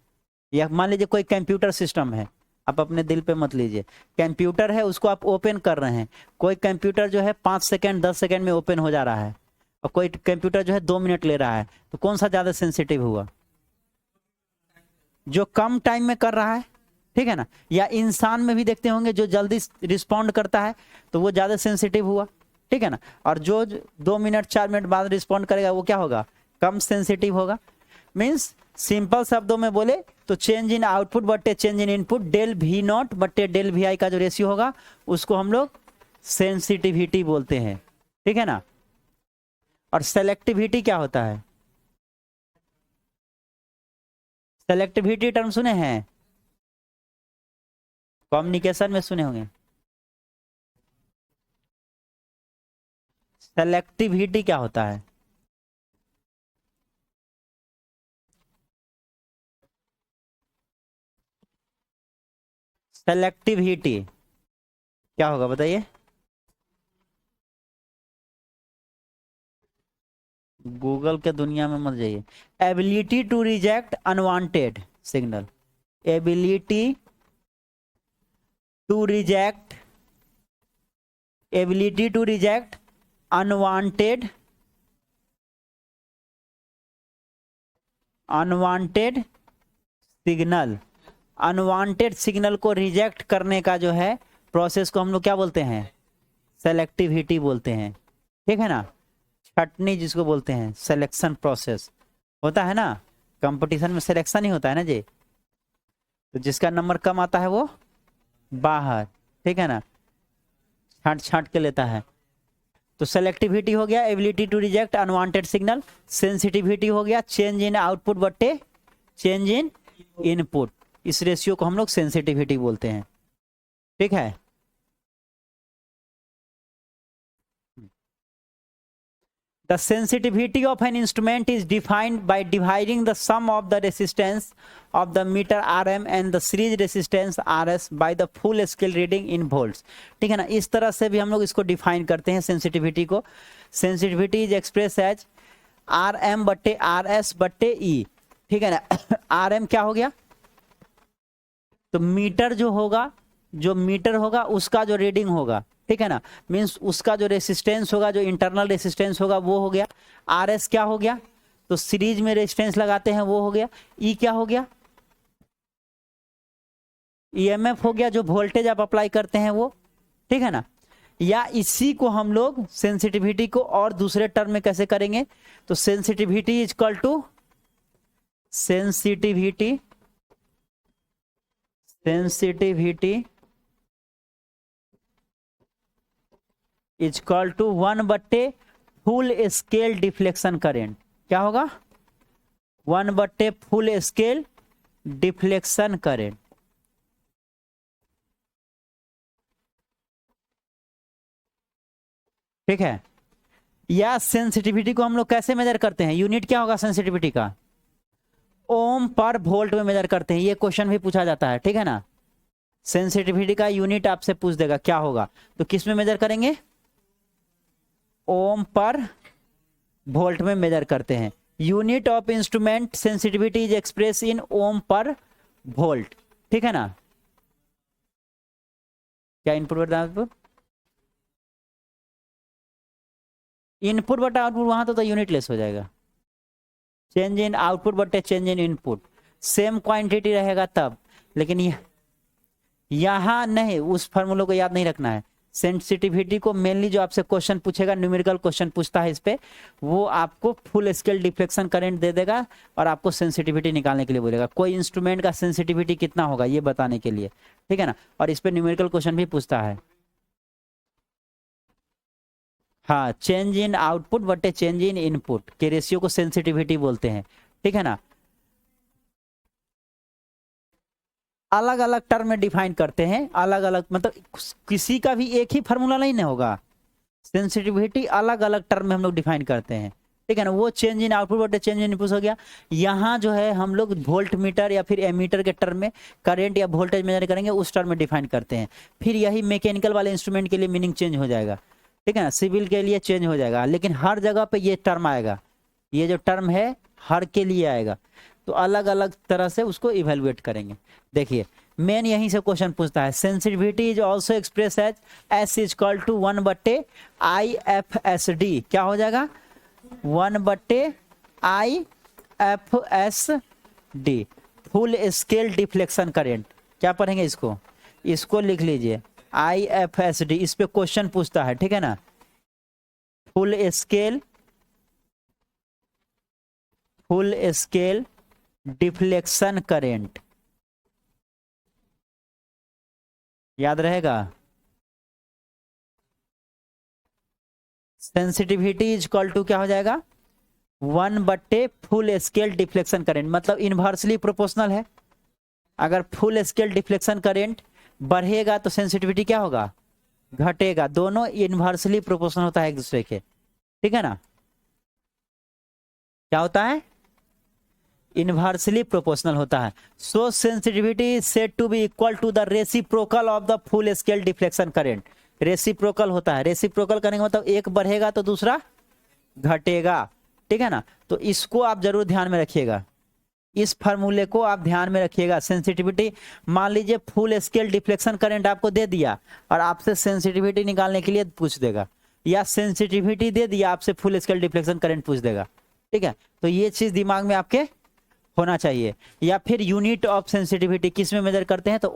या मान लीजिए कोई कंप्यूटर सिस्टम है, आप अपने दिल पे मत लीजिए, कंप्यूटर है उसको आप ओपन कर रहे हैं, कोई कंप्यूटर जो है 5 सेकेंड 10 सेकेंड में ओपन हो जा रहा है और कोई कंप्यूटर जो है 2 मिनट ले रहा है, तो कौन सा ज्यादा सेंसिटिव हुआ, जो कम टाइम में कर रहा है, ठीक है ना। या इंसान में भी देखते होंगे जो जल्दी रिस्पॉन्ड करता है तो वो ज्यादा सेंसिटिव हुआ, ठीक है ना। और जो 2 मिनट 4 मिनट बाद रिस्पॉन्ड करेगा वो क्या होगा, कम सेंसिटिव होगा। मीन्स सिंपल शब्दों में बोले तो चेंज इन आउटपुट बट्टे change in input, del V naught बट्टे डेल वी आई का जो रेशियो होगा उसको हम लोग सेंसिटिविटी बोलते हैं, ठीक है ना। और सेलेक्टिविटी क्या होता है, सेलेक्टिविटी टर्म सुने हैं, कम्युनिकेशन में सुने होंगे। सेलेक्टिविटी क्या होता है, सेलेक्टिविटी क्या होगा बताइए, गूगल के दुनिया में मत जाइए। Ability to reject unwanted signal, ability to reject, ability to reject unwanted, unwanted signal. Unwanted signal को रिजेक्ट करने का जो है प्रोसेस को हम लोग क्या बोलते हैं, सेलेक्टिविटी बोलते हैं, ठीक है ना। छटनी जिसको बोलते हैं, सिलेक्शन प्रोसेस होता है ना, कंपटीशन में सिलेक्शन ही होता है ना जी, तो जिसका नंबर कम आता है वो बाहर, ठीक है ना, छांट छांट के लेता है। तो सेलेक्टिविटी हो गया ability to reject unwanted signal, sensitivity हो गया चेंज इन आउटपुट बट्टे चेंज इन इनपुट, इस रेशियो को हम लोग सेंसिटिविटी बोलते हैं, ठीक है। The sensitivity of an instrument is defined by dividing the sum of the resistance of the meter Rm and the series resistance Rs by the full scale reading in volts, ठीक है ना। इस तरह से भी हम लोग इसको डिफाइन करते हैं सेंसिटिविटी को। Sensitivity is express as Rm बट्टे Rs बट्टे E, ठीक है ना। Rm क्या हो गया, तो मीटर जो होगा, जो मीटर होगा उसका जो रीडिंग होगा, ठीक है ना, मीन्स उसका जो रेसिस्टेंस होगा, जो इंटरनल रेसिस्टेंस होगा वो हो गया। Rs क्या हो गया, तो सीरीज में रेजिस्टेंस लगाते हैं वो हो गया। E क्या हो गया, EMF हो गया, जो वोल्टेज आप अप्लाई करते हैं वो, ठीक है ना। या इसी को हम लोग सेंसिटिविटी को और दूसरे टर्म में कैसे करेंगे, तो sensitivity is equal to sensitivity, sensitivity is equal to 1 बट्टे फुल स्केल डिफ्लेक्शन करेंट। क्या होगा, 1 बट्टे फुल स्केल डिफ्लेक्शन करेंट, ठीक है। या सेंसिटिविटी को हम लोग कैसे मेजर करते हैं, यूनिट क्या होगा सेंसिटिविटी का, ओम पर वोल्ट में मेजर करते हैं। ये क्वेश्चन भी पूछा जाता है, ठीक है ना। सेंसिटिविटी का यूनिट आपसे पूछ देगा क्या होगा, तो किस में मेजर करेंगे, ओम पर वोल्ट में मेजर करते हैं। Unit of instrument sensitivity is express in ohm per volt, ठीक है ना। क्या इनपुट बटा आउटपुट, इनपुट बटा आउटपुट वहां तो यूनिट लेस हो जाएगा। चेंज इन आउटपुट बटे change in input, same quantity रहेगा तब, लेकिन यहां नहीं, उस फॉर्मूले को याद नहीं रखना है। सेंसिटिविटी को मेनली जो आपसे क्वेश्चन पूछेगा, न्यूमेरिकल क्वेश्चन पूछता है इस पे, वो आपको फुल स्केल डिफ्लेक्शन करंट दे देगा और आपको सेंसिटिविटी निकालने के लिए बोलेगा। कोई इंस्ट्रूमेंट का सेंसिटिविटी कितना होगा ये बताने के लिए, ठीक है ना। और इस पे न्यूमेरिकल क्वेश्चन भी पूछता है। हाँ, चेंज इन आउटपुट बटे चेंज इन इनपुट के रेशियो को सेंसिटिविटी बोलते हैं, ठीक है ना। अलग अलग टर्म में डिफाइन करते हैं, अलग अलग, मतलब किसी का भी एक ही फार्मूला नहीं ना होगा, सेंसिटिविटी अलग अलग टर्म में हम लोग डिफाइन करते हैं, ठीक है ना। वो चेंज इन आउटपुट बटे चेंज इन इनपुट हो गया। यहाँ जो है हम लोग वोल्ट मीटर या फिर एमीटर के टर्म में करंट या वोल्टेज मेजर करेंगे, उस टर्म में डिफाइन करते हैं। फिर यही मैकेनिकल वाले इंस्ट्रूमेंट के लिए मीनिंग चेंज हो जाएगा, ठीक है ना, सिविल के लिए चेंज हो जाएगा, लेकिन हर जगह पे ये टर्म आएगा, ये जो टर्म है हर के लिए आएगा, तो अलग अलग तरह से उसको इवेलुएट करेंगे। देखिए मेन यहीं से क्वेश्चन पूछता है, sensitivity is also express as S is equal to 1/IFSD। क्या हो जाएगा? 1/IFSD, full scale deflection current. क्या पढ़ेंगे इसको? इसको लिख लीजिए IFSD, इस पे क्वेश्चन पूछता है, ठीक है ना। फुल स्केल डिफ्लेक्शन करेंट, याद रहेगा। सेंसिटिविटी इज इक्वल टू क्या हो जाएगा? 1/, फुल स्केल डिफ्लेक्शन करेंट, मतलब इनवर्सली प्रोपोर्शनल है। अगर फुल स्केल डिफ्लेक्शन करेंट बढ़ेगा तो सेंसिटिविटी क्या होगा? घटेगा। दोनों इनवर्सली प्रोपोर्शनल होता है एक दूसरे के, ठीक है ना। क्या होता है? इनवर्सली प्रोपोर्शनल होता है। So sensitivity said to be equal to the reciprocal of the full scale deflection current. Reciprocal होता है, रेसिप्रोकल करने का मतलब एक बढ़ेगा तो दूसरा घटेगा, ठीक है ना। तो इसको आप जरूर ध्यान में रखिएगा, इस फार्मूले को आप ध्यान में रखिएगा। सेंसिटिविटी, मान लीजिए फुल स्केल डिफ्लेक्शन करंट आपको दे दिया और आपसे सेंसिटिविटी निकालने के लिए पूछ देगा, या सेंसिटिविटी दे दिया आपसे फुल स्केल डिफ्लेक्शन करंट पूछ देगा, ठीक है। तो ये चीज दिमाग में आपके होना चाहिए। या फिर यूनिट ऑफ सेंसिटिविटी किस में मेजर करते हैं? तो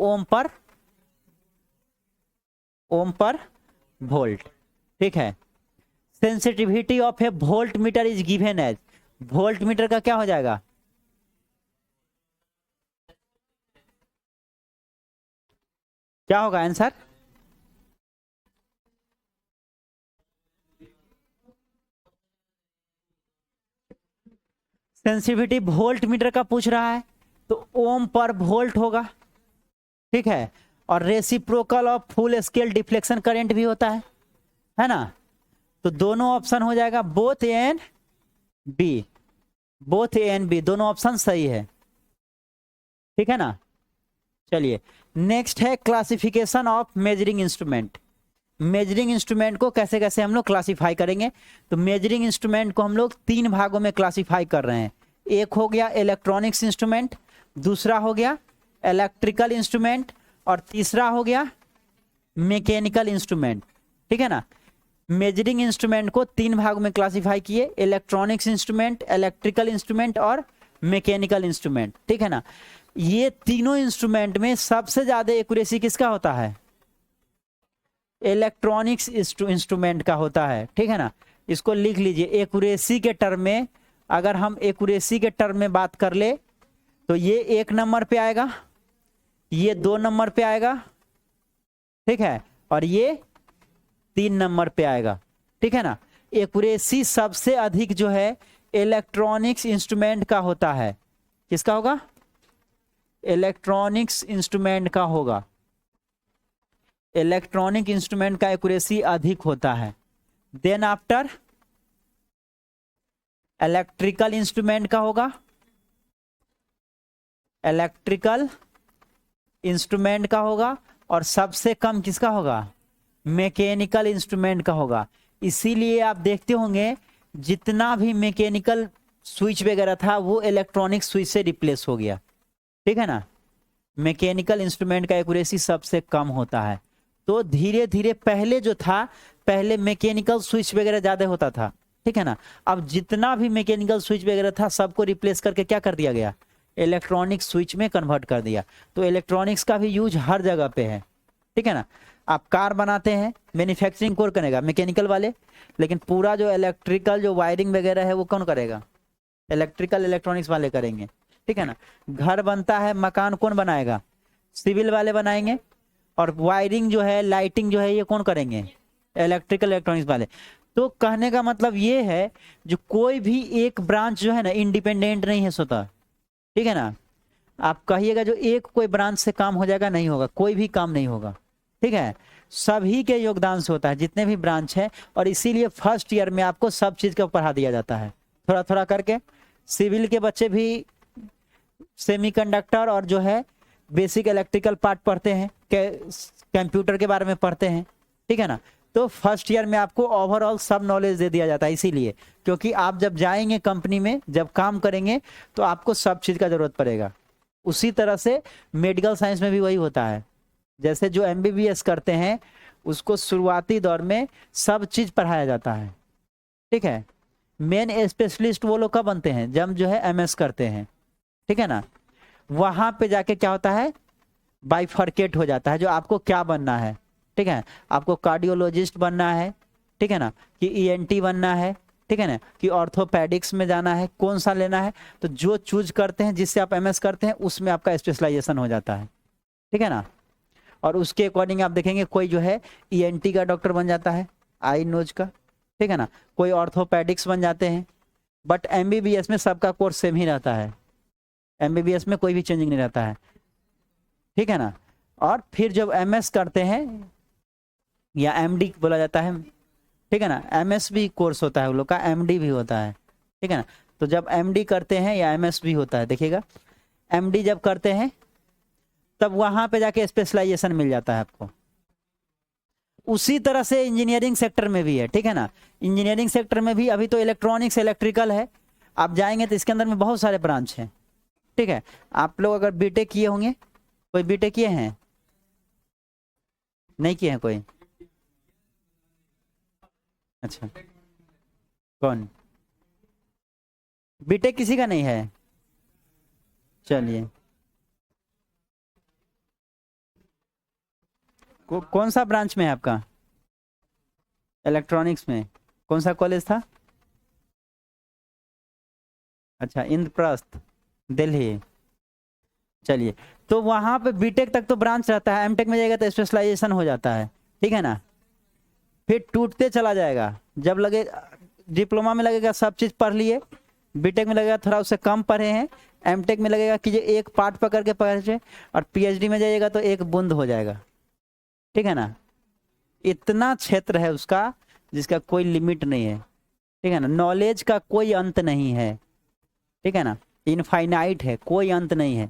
ओम पर वोल्ट, ठीक है। Sensitivity of a voltmeter is given as, voltmeter का क्या हो जाएगा? क्या होगा आंसर? सेंसिटिविटी वोल्ट मीटर का पूछ रहा है तो ओम पर वोल्ट होगा, ठीक है। और reciprocal of full scale deflection current भी होता है ना। तो दोनों ऑप्शन हो जाएगा, बोथ ए एंड बी, दोनों ऑप्शन सही है, ठीक है ना। चलिए नेक्स्ट है classification of measuring instrument. Measuring instrument को कैसे कैसे हम लोग क्लासिफाई करेंगे? तो मेजरिंग इंस्ट्रूमेंट को हम लोग 3 भागों में क्लासिफाई कर रहे हैं। एक हो गया इलेक्ट्रॉनिक्स इंस्ट्रूमेंट, दूसरा हो गया इलेक्ट्रिकल इंस्ट्रूमेंट, और तीसरा हो गया मैकेनिकल इंस्ट्रूमेंट, ठीक है ना। मेजरिंग इंस्ट्रूमेंट को 3 भागों में क्लासिफाई किए, इलेक्ट्रॉनिक्स इंस्ट्रूमेंट, इलेक्ट्रिकल इंस्ट्रूमेंट और मैकेनिकल इंस्ट्रूमेंट, ठीक है ना। ये तीनों इंस्ट्रूमेंट में सबसे ज्यादा एक्यूरेसी किसका होता है? इलेक्ट्रॉनिक्स इंस्ट्रूमेंट का होता है, ठीक है ना। इसको लिख लीजिए एक्यूरेसी के टर्म में। अगर हम एक्यूरेसी के टर्म में बात कर ले तो ये 1 नंबर पे आएगा, ये 2 नंबर पे आएगा, ठीक है, और ये 3 नंबर पे आएगा, ठीक है ना। एक्यूरेसी सबसे अधिक जो है इलेक्ट्रॉनिक्स इंस्ट्रूमेंट का होता है। किसका होगा? इलेक्ट्रॉनिक्स इंस्ट्रूमेंट का होगा। इलेक्ट्रॉनिक इंस्ट्रूमेंट का एक्यूरेसी अधिक होता है। देन आफ्टर इलेक्ट्रिकल इंस्ट्रूमेंट का होगा, इलेक्ट्रिकल इंस्ट्रूमेंट का होगा, और सबसे कम किसका होगा? मैकेनिकल इंस्ट्रूमेंट का होगा। इसीलिए आप देखते होंगे जितना भी मैकेनिकल स्विच वगैरह था वो इलेक्ट्रॉनिक स्विच से रिप्लेस हो गया, ठीक है ना। मैकेनिकल इंस्ट्रूमेंट का एक्यूरेसी सबसे कम होता है। तो धीरे धीरे पहले जो था, पहले मैकेनिकल स्विच वगैरह ज्यादा होता था, ठीक है ना। अब जितना भी मैकेनिकल स्विच वगैरह था सबको रिप्लेस करके क्या कर दिया गया? इलेक्ट्रॉनिक स्विच में कन्वर्ट कर दिया। तो इलेक्ट्रॉनिक्स का भी यूज हर जगह पे है, ठीक है ना। आप कार बनाते हैं, मैन्युफैक्चरिंग कौन करेगा? मैकेनिकल वाले। लेकिन पूरा जो इलेक्ट्रिकल जो वायरिंग वगैरह है वो कौन करेगा? इलेक्ट्रिकल इलेक्ट्रॉनिक्स वाले करेंगे, ठीक है ना। घर बनता है, मकान कौन बनाएगा? सिविल वाले बनाएंगे। और वायरिंग जो है, लाइटिंग जो है, ये कौन करेंगे? इलेक्ट्रिकल इलेक्ट्रॉनिक्स वाले। तो कहने का मतलब ये है, जो कोई भी एक ब्रांच जो है ना इंडिपेंडेंट नहीं है स्वतः, ठीक है ना। आप कहिएगा जो एक कोई ब्रांच से काम हो जाएगा, नहीं होगा, कोई भी काम नहीं होगा, ठीक है। सभी के योगदान से होता है, जितने भी ब्रांच है। और इसीलिए फर्स्ट ईयर में आपको सब चीज का पढ़ा दिया जाता है, थोड़ा थोड़ा करके। सिविल के बच्चे भी सेमीकंडक्टर और जो है बेसिक इलेक्ट्रिकल पार्ट पढ़ते हैं, कंप्यूटर के बारे में पढ़ते हैं, ठीक है ना। तो फर्स्ट ईयर में आपको ओवरऑल सब नॉलेज दे दिया जाता है, इसीलिए क्योंकि आप जब जाएंगे कंपनी में, जब काम करेंगे, तो आपको सब चीज का जरूरत पड़ेगा। उसी तरह से मेडिकल साइंस में भी वही होता है। जैसे जो MBBS करते हैं, उसको शुरुआती दौर में सब चीज पढ़ाया जाता है, ठीक है। मेन स्पेशलिस्ट वो लोग कब बनते हैं? जब जो है MS करते हैं, ठीक है ना। वहां पे जाके क्या होता है? बाइफर्केट हो जाता है, जो आपको क्या बनना है, ठीक है। आपको कार्डियोलॉजिस्ट बनना है, ठीक है ना, कि ENT बनना है, ठीक है ना, कि ऑर्थोपेडिक्स में जाना है, कौन सा लेना है। तो जो चूज करते हैं, जिससे आप MS करते हैं, उसमें आपका स्पेशलाइजेशन हो जाता है, ठीक है ना। और उसके अकॉर्डिंग आप देखेंगे कोई जो है ENT का डॉक्टर बन जाता है, आई नोज का, ठीक है ना। कोई ऑर्थोपेडिक्स बन जाते हैं। बट MBBS में सबका कोर्स सेम ही रहता है, MBBS में कोई भी चेंजिंग नहीं रहता है, ठीक है ना। और फिर जब MS करते हैं, या MD बोला जाता है, ठीक है ना। MS भी कोर्स होता है वो लोग का, MD भी होता है, ठीक है ना। तो जब MD करते हैं या MS भी होता है, देखिएगा MD जब करते हैं तब वहां पे जाके स्पेशलाइजेशन मिल जाता है आपको। उसी तरह से इंजीनियरिंग सेक्टर में भी है, ठीक है ना। इंजीनियरिंग सेक्टर में भी अभी तो इलेक्ट्रॉनिक्स इलेक्ट्रिकल है, आप जाएंगे तो इसके अंदर में बहुत सारे ब्रांच हैं, ठीक है। आप लोग अगर बीटेक किए होंगे, कोई बीटेक किए हैं? नहीं किए हैं कोई? अच्छा, कौन? बीटेक किसी का नहीं है? चलिए, कौन सा ब्रांच में है आपका? इलेक्ट्रॉनिक्स में? कौन सा कॉलेज था? अच्छा, इंद्रप्रस्थ, दिल्ली। चलिए, तो वहां पे बीटेक तक तो ब्रांच रहता है, एमटेक में जाएगा तो स्पेशलाइजेशन हो जाता है, ठीक है ना। फिर टूटते चला जाएगा, जब लगे डिप्लोमा में लगेगा सब चीज पढ़ लिए, बीटेक में लगेगा थोड़ा उससे कम पढ़े हैं, एमटेक में लगेगा कि ये एक पार्ट पकड़ के पढ़े, और PhD में जाइएगा तो एक बूंद हो जाएगा, ठीक है ना। इतना क्षेत्र है उसका जिसका कोई लिमिट नहीं है, ठीक है ना। नॉलेज का कोई अंत नहीं है, ठीक है ना, इनफाइनाइट है, कोई अंत नहीं है।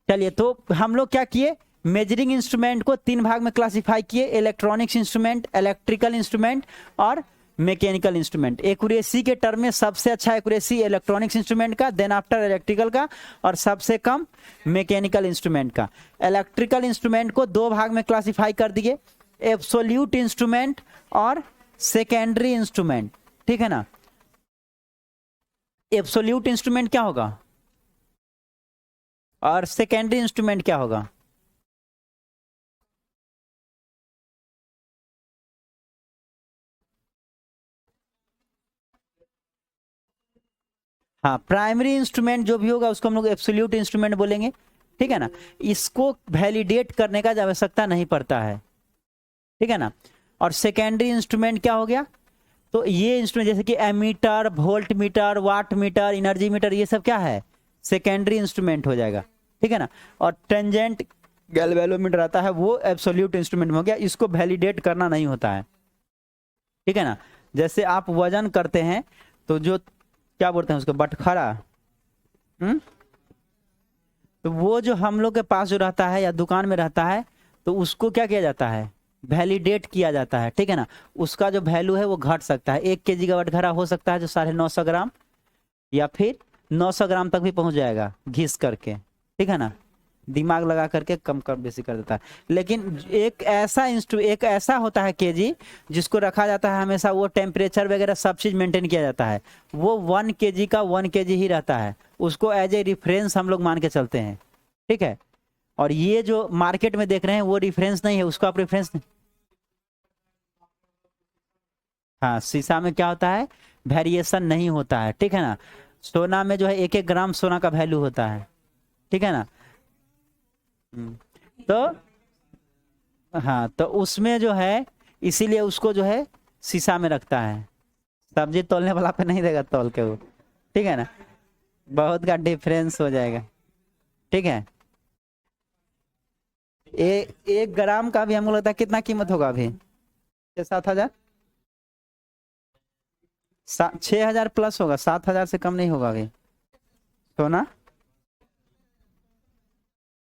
चलिए, तो हम लोग क्या किए? मेजरिंग इंस्ट्रूमेंट को 3 भाग में क्लासिफाई किए, इलेक्ट्रॉनिक्स इंस्ट्रूमेंट, इलेक्ट्रिकल इंस्ट्रूमेंट और मैकेनिकल इंस्ट्रूमेंट। एक्यूरेसी के टर्म में सबसे अच्छा एक्यूरेसी इलेक्ट्रॉनिक्स इंस्ट्रूमेंट का, देन आफ्टर इलेक्ट्रिकल का, और सबसे कम मैकेनिकल इंस्ट्रूमेंट का। इलेक्ट्रिकल इंस्ट्रूमेंट को 2 भाग में क्लासिफाई कर दिए, एब्सोल्यूट इंस्ट्रूमेंट और सेकेंडरी इंस्ट्रूमेंट, ठीक है ना। एब्सोल्यूट इंस्ट्रूमेंट क्या होगा और सेकेंडरी इंस्ट्रूमेंट क्या होगा? हाँ, प्राइमरी इंस्ट्रूमेंट जो भी होगा उसको हम लोग एब्सोल्यूट इंस्ट्रूमेंट बोलेंगे, ठीक है ना। इसको वैलिडेट करने का आवश्यकता नहीं पड़ता है, ठीक है ना। और सेकेंडरी इंस्ट्रूमेंट क्या हो गया? तो ये इंस्ट्रूमेंट जैसे कि ammeter, voltmeter, wattmeter, energy meter, ये सब क्या है? सेकेंडरी इंस्ट्रूमेंट हो जाएगा, ठीक है ना। और टेंजेंट गैल्वेनोमीटर आता है, वो एब्सोल्यूट इंस्ट्रूमेंट में हो गया, इसको वैलिडेट करना नहीं होता है, ठीक है ना। जैसे आप वजन करते हैं तो जो क्या बोलते हैं उसको, बटखरा, तो वो जो हम लोग के पास जो रहता है या दुकान में रहता है, तो उसको क्या किया जाता है? वैलिडेट किया जाता है, ठीक है ना। उसका जो वैल्यू है वो घट सकता है, 1 kg का बटखरा हो सकता है जो 950 ग्राम, या फिर 900 ग्राम तक भी पहुंच जाएगा घिस करके, ठीक है ना। दिमाग लगा करके कम कर बेसी कर देता है। लेकिन एक ऐसा होता है केजी जिसको रखा जाता है हमेशा, वो टेम्परेचर वगैरह सब चीज मेंटेन किया जाता है, वो 1 kg का 1 kg ही रहता है, उसको एज ए रिफरेंस हम लोग मान के चलते हैं, ठीक है। और ये जो मार्केट में देख रहे हैं वो रिफरेंस नहीं है, उसको आप रिफरेंस नहीं। हाँ, शीशा में क्या होता है, वेरिएशन नहीं होता है, ठीक है ना। सोना में जो है 1-1 ग्राम सोना का वैल्यू होता है, ठीक है ना। तो हाँ, तो उसमें जो है इसीलिए उसको जो है शीशा में रखता है। सब्जी तोलने वाला पे नहीं देगा तौल के वो, ठीक है ना, बहुत का डिफरेंस हो जाएगा, ठीक है। 1 ग्राम का भी हमको लगता है कितना कीमत होगा अभी, 6-7 हजार, 6 हजार प्लस होगा, 7 हजार से कम नहीं होगा अभी सोना।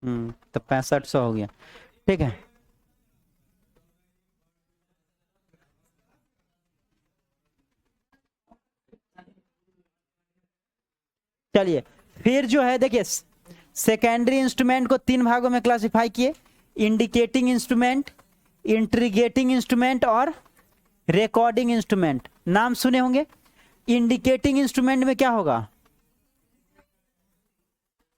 तो 6500 हो गया, ठीक है। चलिए फिर जो है देखिए, सेकेंडरी इंस्ट्रूमेंट को 3 भागों में क्लासिफाई किए, इंडिकेटिंग इंस्ट्रूमेंट, इंट्रीगेटिंग इंस्ट्रूमेंट और रिकॉर्डिंग इंस्ट्रूमेंट। नाम सुने होंगे। इंडिकेटिंग इंस्ट्रूमेंट में क्या होगा,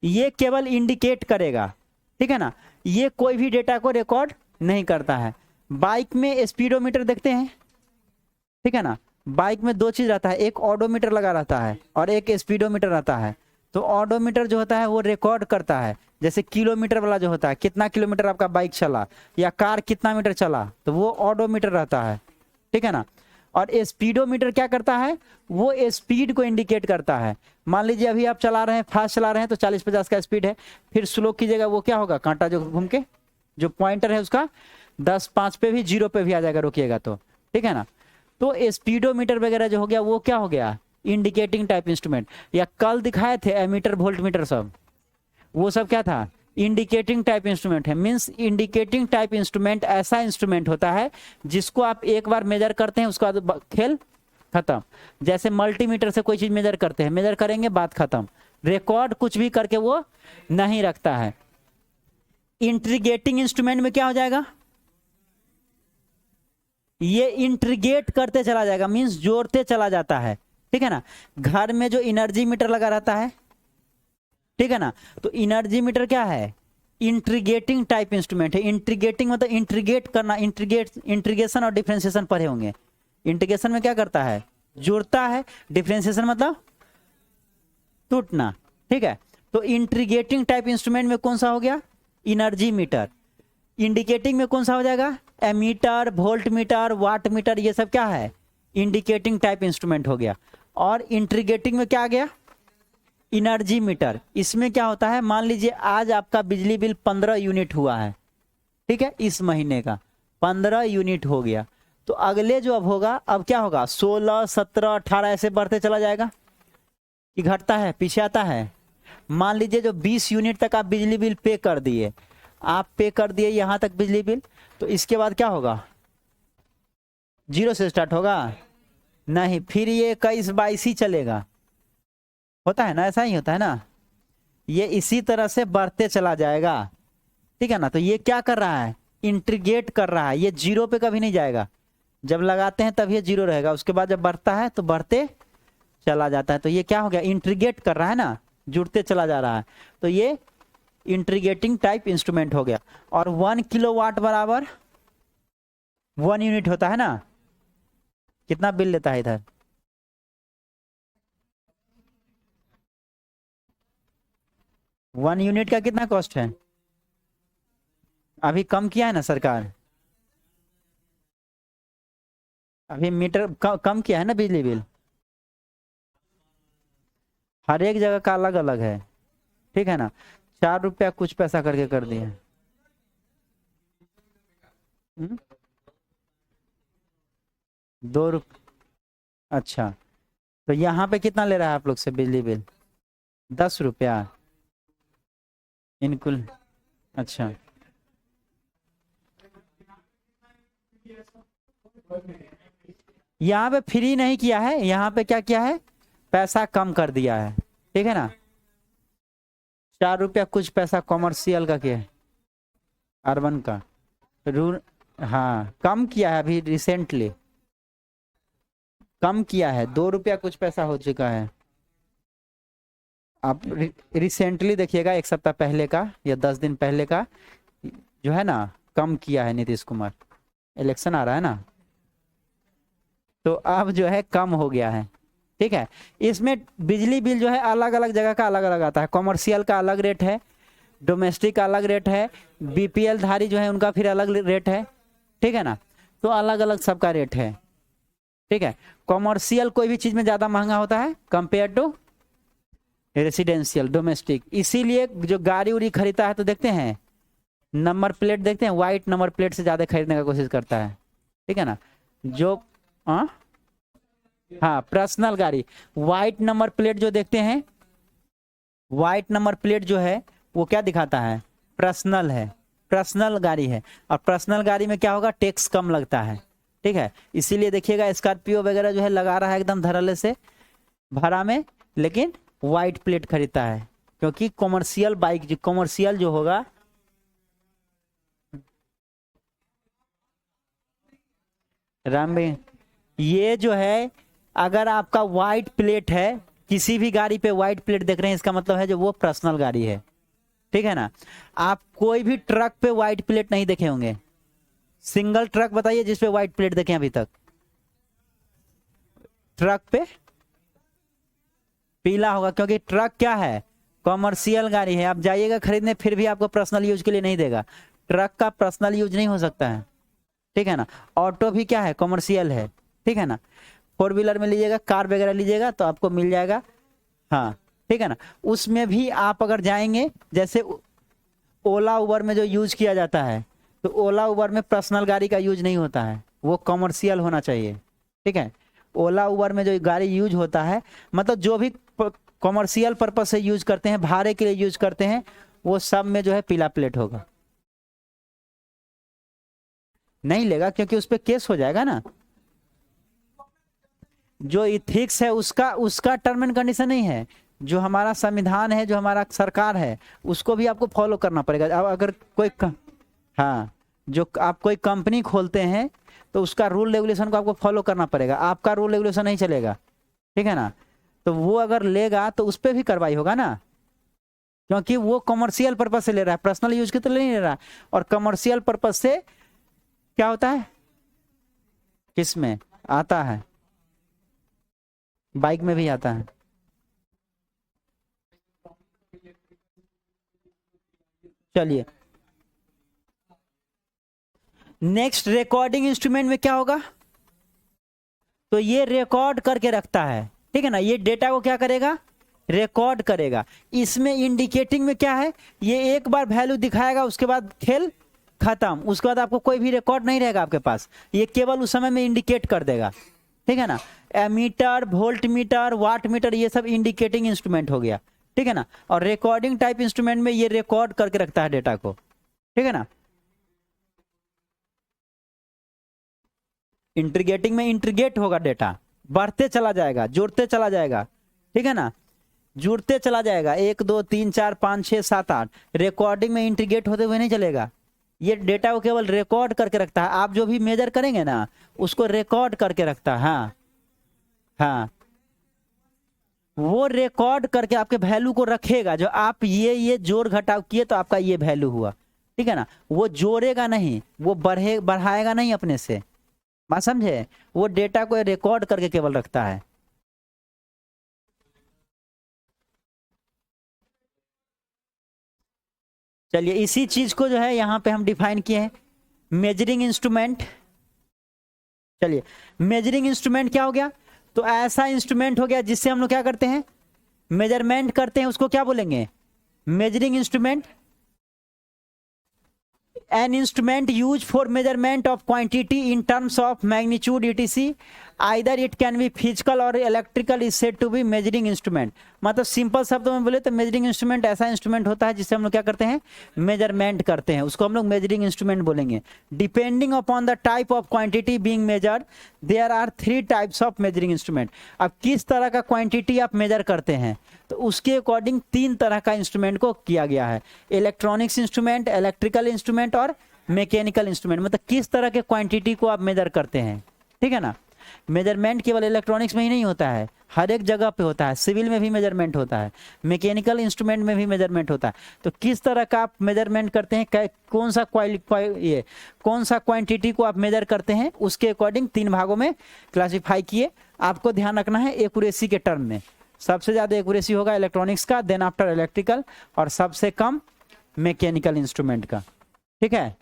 ये केवल इंडिकेट करेगा, ठीक है ना, ये कोई भी डेटा को रिकॉर्ड नहीं करता है। बाइक में स्पीडोमीटर देखते हैं, ठीक है ना, बाइक में 2 चीज रहता है, एक ऑडोमीटर लगा रहता है और एक स्पीडोमीटर रहता है। तो ऑडोमीटर जो होता है वो रिकॉर्ड करता है, जैसे किलोमीटर वाला जो होता है, कितना किलोमीटर आपका बाइक चला या कार कितना मीटर चला, तो वो ऑडोमीटर रहता है, ठीक है ना। और स्पीडोमीटर क्या करता है, वो स्पीड को इंडिकेट करता है। मान लीजिए अभी आप चला रहे हैं, फास्ट चला रहे हैं, तो 40-50 का स्पीड है, फिर स्लो कीजिएगा, वो क्या होगा, कांटा जो घूम के जो पॉइंटर है उसका 10-5 पे भी 0 पे भी आ जाएगा, रोकिएगा तो, ठीक है ना। तो स्पीडोमीटर वगैरह जो हो गया वो क्या हो गया, इंडिकेटिंग टाइप इंस्ट्रूमेंट। या कल दिखाए थे एमीटर वोल्ट मीटर सब, वो सब क्या था, इंडिकेटिंग टाइप इंस्ट्रूमेंट है। मींस इंडिकेटिंग टाइप इंस्ट्रूमेंट ऐसा इंस्ट्रूमेंट होता है जिसको आप एक बार मेजर करते हैं, उसके बाद खेल खत्म। जैसे मल्टीमीटर से कोई चीज मेजर करते हैं, मेजर करेंगे बात खत्म, रिकॉर्ड कुछ भी करके वो नहीं रखता है। इंट्रीगेटिंग इंस्ट्रूमेंट में क्या हो जाएगा, ये इंट्रीगेट करते चला जाएगा, मींस जोड़ते चला जाता है, ठीक है ना। घर में जो एनर्जी मीटर लगा रहता है, ठीक है ना, तो एनर्जी मीटर क्या है, इंट्रीगेटिंग टाइप इंस्ट्रूमेंट है। इंट्रीगेटिंग मतलब इंट्रीगेट करना, इंट्रीगेशन और डिफरेंशिएशन पढ़े होंगे। इंट्रीगेशन में क्या करता है, जोड़ता है, डिफरेंशिएशन मतलब टूटना, ठीक है। तो इंट्रीगेटिंग टाइप इंस्ट्रूमेंट में कौन सा हो गया, एनर्जी मीटर। इंडिकेटिंग में कौन सा हो जाएगा, ammeter, voltmeter, wattmeter, ये सब क्या है, इंडिकेटिंग टाइप इंस्ट्रूमेंट हो गया। और इंट्रीगेटिंग में क्या आ गया, एनर्जी मीटर। इसमें क्या होता है, मान लीजिए आज आपका बिजली बिल 15 यूनिट हुआ है, ठीक है, इस महीने का 15 यूनिट हो गया, तो अगले जो अब होगा, अब क्या होगा, 16, 17, 18 ऐसे बढ़ते चला जाएगा कि घटता है, पीछे आता है। मान लीजिए जो 20 यूनिट तक आप बिजली बिल पे कर दिए, आप पे कर दिए यहां तक बिजली बिल, तो इसके बाद क्या होगा, 0 से स्टार्ट होगा नहीं, फिर ये 21-22 ही चलेगा, होता है ना, ऐसा ही होता है ना, ये इसी तरह से बढ़ते चला जाएगा, ठीक है ना। तो ये क्या कर रहा है, इंट्रीगेट कर रहा है, ये 0 पे कभी नहीं जाएगा, जब लगाते हैं तब ये 0 रहेगा, उसके बाद जब बढ़ता है तो बढ़ते चला जाता है। तो ये क्या हो गया, इंट्रीगेट कर रहा है ना, जुड़ते चला जा रहा है, तो ये इंट्रीगेटिंग टाइप इंस्ट्रूमेंट हो गया। और 1 किलोवाट बराबर 1 यूनिट होता है ना, कितना बिल लेता है इधर, 1 यूनिट का कितना कॉस्ट है, अभी कम किया है ना सरकार, अभी मीटर कम किया है ना बिजली बिल, हर एक जगह का अलग अलग है, ठीक है ना। 4 रुपया कुछ पैसा करके कर दिए। 2 रुपये, अच्छा, तो यहाँ पे कितना ले रहा है आप लोग से बिजली बिल, 10 रुपया इनकुल, अच्छा। यहाँ पे फ्री नहीं किया है, यहाँ पे क्या किया है, पैसा कम कर दिया है, ठीक है ना। 4 रुपया कुछ पैसा कॉमर्शियल का क्या है, अर्बन का रूल, हाँ कम किया है, अभी रिसेंटली कम किया है, 2 रुपया कुछ पैसा हो चुका है। आप रिसेंटली देखिएगा, 1 सप्ताह पहले का या 10 दिन पहले का जो है ना, कम किया है नीतीश कुमार। इलेक्शन आ रहा है ना, तो अब जो है कम हो गया है। ठीक है, इसमें बिजली बिल जो है अलग अलग जगह का अलग अलग आता है। कॉमर्शियल का अलग रेट है, डोमेस्टिक का अलग रेट है, बीपीएल धारी जो है उनका फिर अलग रेट है। ठीक है ना, तो अलग अलग सबका रेट है। ठीक है, कॉमर्शियल कोई भी चीज में ज्यादा महंगा होता है कंपेयर टू रेसिडेंशियल डोमेस्टिक। इसीलिए जो गाड़ी उड़ी खरीदता है तो देखते हैं नंबर प्लेट, देखते हैं व्हाइट नंबर प्लेट से ज्यादा खरीदने का कोशिश करता है। ठीक है ना, जो हाँ पर्सनल गाड़ी, व्हाइट नंबर प्लेट जो देखते हैं, व्हाइट नंबर प्लेट जो है वो क्या दिखाता है, पर्सनल है, पर्सनल गाड़ी है। और पर्सनल गाड़ी में क्या होगा, टैक्स कम लगता है। ठीक है, इसीलिए देखिएगा स्कॉर्पियो वगैरह जो है लगा रहा है एकदम धड़ल्ले से भाड़ा में, लेकिन व्हाइट प्लेट खरीदता है, क्योंकि कॉमर्शियल बाइक जो कॉमर्शियल जो होगा, राम भाई ये जो है अगर आपका व्हाइट प्लेट है, किसी भी गाड़ी पे व्हाइट प्लेट देख रहे हैं, इसका मतलब है जो वो पर्सनल गाड़ी है। ठीक है ना, आप कोई भी ट्रक पे व्हाइट प्लेट नहीं देखे होंगे। सिंगल ट्रक बताइए जिसपे व्हाइट प्लेट देखे अभी तक। ट्रक पे पीला होगा, क्योंकि ट्रक क्या है, कॉमर्शियल गाड़ी है। आप जाइएगा खरीदने फिर भी आपको पर्सनल यूज के लिए नहीं देगा, ट्रक का पर्सनल यूज नहीं हो सकता है। ठीक है ना, ऑटो भी क्या है, कॉमर्शियल है। ठीक है ना, 4 व्हीलर में लीजिएगा, कार वगैरह लीजिएगा तो आपको मिल जाएगा। हाँ ठीक है ना, उसमें भी आप अगर जाएंगे, जैसे ओला उबर में जो यूज किया जाता है, तो ओला उबर में पर्सनल गाड़ी का यूज नहीं होता है, वो कॉमर्शियल होना चाहिए। ठीक है, ओला उबर में जो गाड़ी यूज होता है, मतलब जो भी कॉमर्शियल पर्पज से यूज करते हैं, भाड़े के लिए यूज करते हैं, वो सब में जो है पीला प्लेट होगा। नहीं लेगा क्योंकि उस पर केस हो जाएगा ना। जो इथिक्स है उसका उसका टर्म एंड कंडीशन नहीं है, जो हमारा संविधान है, जो हमारा सरकार है, उसको भी आपको फॉलो करना पड़ेगा। अब अगर कोई हाँ, जो आप कोई कंपनी खोलते हैं तो उसका रूल रेगुलेशन को आपको फॉलो करना पड़ेगा, आपका रूल रेगुलेशन नहीं चलेगा। ठीक है ना, तो वो अगर लेगा तो उस पर भी कार्रवाई होगा ना, क्योंकि वो कॉमर्शियल पर्पज से ले रहा है, पर्सनल यूज के तो नहीं ले रहा। और कॉमर्शियल पर्पज से क्या होता है, किसमें आता है, बाइक में भी आता है। चलिए नेक्स्ट, रिकॉर्डिंग इंस्ट्रूमेंट में क्या होगा, तो ये रिकॉर्ड करके रखता है। ठीक है ना, ये डेटा को क्या करेगा, रिकॉर्ड करेगा। इसमें इंडिकेटिंग में क्या है, ये एक बार वैल्यू दिखाएगा, उसके बाद खेल खत्म, उसके बाद आपको कोई भी रिकॉर्ड नहीं रहेगा आपके पास, ये केवल उस समय में इंडिकेट कर देगा। ठीक है ना, ammeter, voltmeter, wattmeter, ये सब इंडिकेटिंग इंस्ट्रूमेंट हो गया। ठीक है ना, और रिकॉर्डिंग टाइप इंस्ट्रूमेंट में ये रिकॉर्ड करके रखता है डेटा को। ठीक है ना, इंटीग्रेटिंग में इंटीग्रेट होगा डेटा, बढ़ते चला जाएगा, जोड़ते चला जाएगा। ठीक है ना, जुड़ते चला जाएगा, 1 2 3 4 5 6 7 8। रिकॉर्डिंग में इंटीग्रेट होते हुए नहीं चलेगा, ये डेटा को केवल रिकॉर्ड करके रखता है। आप जो भी मेजर करेंगे ना, उसको रिकॉर्ड करके रखता है। हाँ हाँ, वो रिकॉर्ड करके आपके वैल्यू को रखेगा, जो आप ये जोड़ घटाव किए तो आपका ये वैल्यू हुआ। ठीक है ना, वो जोड़ेगा नहीं, वो बढ़ाएगा नहीं अपने से, बात समझे, वो डेटा को रिकॉर्ड करके केवल रखता है। चलिए इसी चीज को जो है यहाँ पे हम डिफाइन किए हैं, मेजरिंग इंस्ट्रूमेंट। चलिए मेजरिंग इंस्ट्रूमेंट क्या हो गया, तो ऐसा इंस्ट्रूमेंट हो गया जिससे हम लोग क्या करते हैं, मेजरमेंट करते हैं, उसको क्या बोलेंगे, measuring instrument. an instrument used for measurement of quantity in terms of magnitude etc, either it can be physical or electrical, is said to be measuring instrument। मतलब सिंपल शब्दों में बोले तो मेजरिंग इंस्ट्रूमेंट ऐसा इंस्ट्रूमेंट होता है जिससे हम लोग क्या करते हैं, मेजरमेंट करते हैं, उसको हम लोग मेजरिंग इंस्ट्रूमेंट बोलेंगे। Depending upon the type of quantity being measured there are 3 types of measuring instrument. अब किस तरह का क्वांटिटी आप मेजर करते हैं, तो उसके अकॉर्डिंग 3 तरह का इंस्ट्रूमेंट को किया गया है, इलेक्ट्रॉनिक्स इंस्ट्रूमेंट, इलेक्ट्रिकल इंस्ट्रूमेंट और मैकेनिकल इंस्ट्रूमेंट। मतलब किस तरह के क्वांटिटी को आप मेजर करते हैं। ठीक है ना, मेजरमेंट केवल इलेक्ट्रॉनिक्स में ही नहीं होता है, हर एक जगह पे होता है, सिविल में भी मेजरमेंट होता है, मैकेनिकल इंस्ट्रूमेंट में भी मेजरमेंट होता है। तो किस तरह का आप मेजरमेंट करते हैं, कौन सा कौन सा क्वांटिटी को आप मेजर करते हैं, उसके अकॉर्डिंग 3 भागों में क्लासीफाई किए। आपको ध्यान रखना है एक्यूरेसी के टर्म में, सबसे ज़्यादा एक्यूरेसी होगा इलेक्ट्रॉनिक्स का, देन आफ्टर इलेक्ट्रिकल, और सबसे कम मैकेनिकल इंस्ट्रूमेंट का। ठीक है,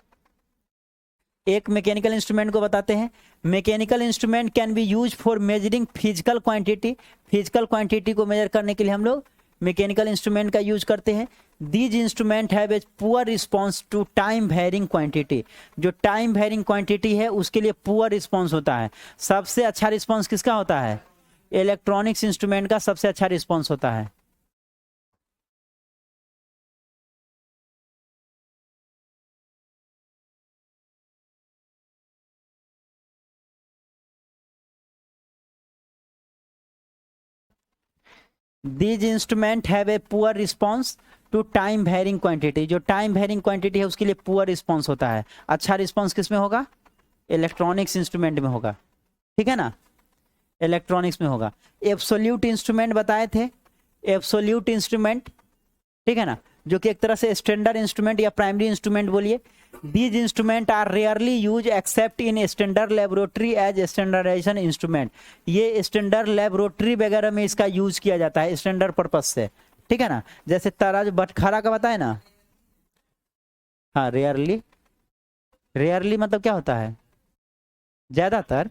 एक मैकेनिकल इंस्ट्रूमेंट को बताते हैं। Mechanical instrument can be use for measuring physical quantity. Physical quantity को मेजर करने के लिए हम लोग मैकेनिकल इंस्ट्रूमेंट का यूज करते हैं। These instrument have a poor response to time varying quantity. जो टाइम वेरिंग क्वांटिटी है उसके लिए पुअर रिस्पॉन्स होता है। सबसे अच्छा रिस्पॉन्स किसका होता है? इलेक्ट्रॉनिक्स इंस्ट्रूमेंट का सबसे अच्छा रिस्पॉन्स होता है। These instrument have a poor response to time varying quantity। जो टाइम वेरिंग क्वांटिटी है उसके लिए पुअर रिस्पॉन्स होता है। अच्छा रिस्पॉन्स किस में होगा? इलेक्ट्रॉनिक्स इंस्ट्रूमेंट में होगा। ठीक है ना, इलेक्ट्रॉनिक्स में होगा। एब्सोल्यूट इंस्ट्रूमेंट बताए थे, एब्सोल्यूट इंस्ट्रूमेंट, ठीक है ना, जो कि एक तरह से स्टैंडर्ड इंस्ट्रूमेंट या प्राइमरी इंस्ट्रूमेंट बोलिए। These instrument are rarely use except in standard laboratory as standardization instrument. ये स्टैंडर्ड लेबोरेटरी वगैरह में इसका यूज किया जाता है स्टैंडर्ड पर्पज से। ठीक है ना, जैसे तराजू बटखरा का बताए ना। हाँ, रेयरली, रेयरली मतलब क्या होता है? ज्यादातर।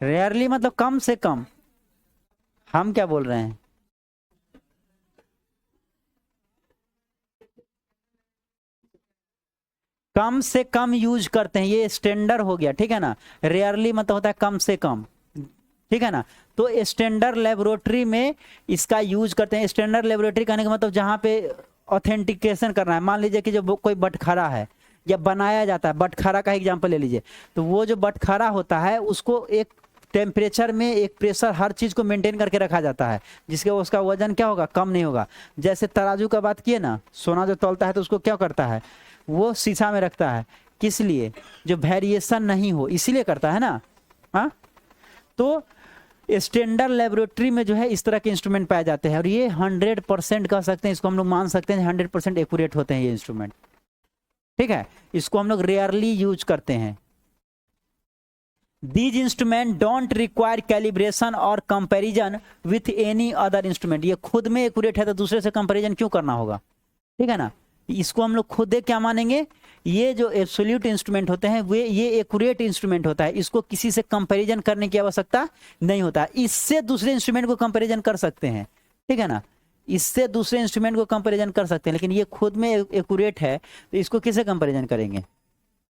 रेयरली मतलब कम से कम। हम क्या बोल रहे हैं? कम से कम यूज करते हैं, ये स्टैंडर्ड हो गया। ठीक है ना, रेयरली मतलब होता है कम से कम। ठीक है ना, तो स्टैंडर्ड लेबोरेटरी में इसका यूज करते हैं। स्टैंडर्ड लेबोरेटरी कहने का मतलब जहाँ पे ऑथेंटिकेशन करना है। मान लीजिए कि जो कोई बटखरा है या बनाया जाता है, बटखरा का एग्जांपल ले लीजिए, तो वो जो बटखरा होता है उसको एक टेम्परेचर में, एक प्रेशर, हर चीज़ को मेंटेन करके रखा जाता है, जिसके उसका वजन क्या होगा? कम नहीं होगा। जैसे तराजू का बात किए ना, सोना जो तौलता है तो उसको क्या करता है? वो शीशा में रखता है। किस लिए? जो वेरिएशन नहीं हो, इसीलिए करता है ना। हाँ, तो स्टैंडर्ड लेबोरेटरी में जो है इस तरह के इंस्ट्रूमेंट पाए जाते हैं, और ये 100% कह सकते हैं, इसको हम लोग मान सकते हैं 100% एक्यूरेट होते हैं ये इंस्ट्रूमेंट। ठीक है, इसको हम लोग रेयरली यूज करते हैं। These instrument don't require calibration और comparison with any other instrument. ये खुद में एक्यूरेट है तो दूसरे से कंपैरिजन क्यों करना होगा? ठीक है ना, इसको हम लोग खुद क्या मानेंगे? ये जो एब्सोल्यूट इंस्ट्रूमेंट होते हैं वे ये एक्यूरेट इंस्ट्रूमेंट होता है, इसको किसी से कंपैरिजन करने की आवश्यकता नहीं होता। इससे दूसरे इंस्ट्रूमेंट को कंपैरिजन कर सकते हैं। ठीक है ना, इससे दूसरे इंस्ट्रूमेंट को कंपैरिजन कर सकते हैं, लेकिन ये खुद में एक्यूरेट है तो इसको किससे कंपैरिजन करेंगे?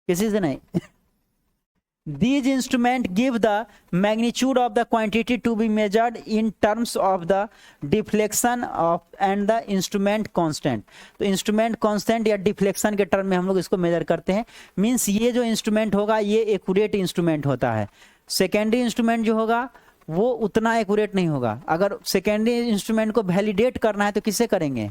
किसी से नहीं। These instruments give the magnitude of the quantity to be measured in terms of the deflection of and the instrument constant। तो instrument constant या deflection के टर्म में हम लोग इसको मेजर करते हैं। मीन्स ये जो इंस्ट्रूमेंट होगा ये एक्यूरेट इंस्ट्रूमेंट होता है। सेकेंडरी इंस्ट्रूमेंट जो होगा वो उतना एक्यूरेट नहीं होगा। अगर सेकेंडरी इंस्ट्रूमेंट को वैलिडेट करना है तो किससे करेंगे?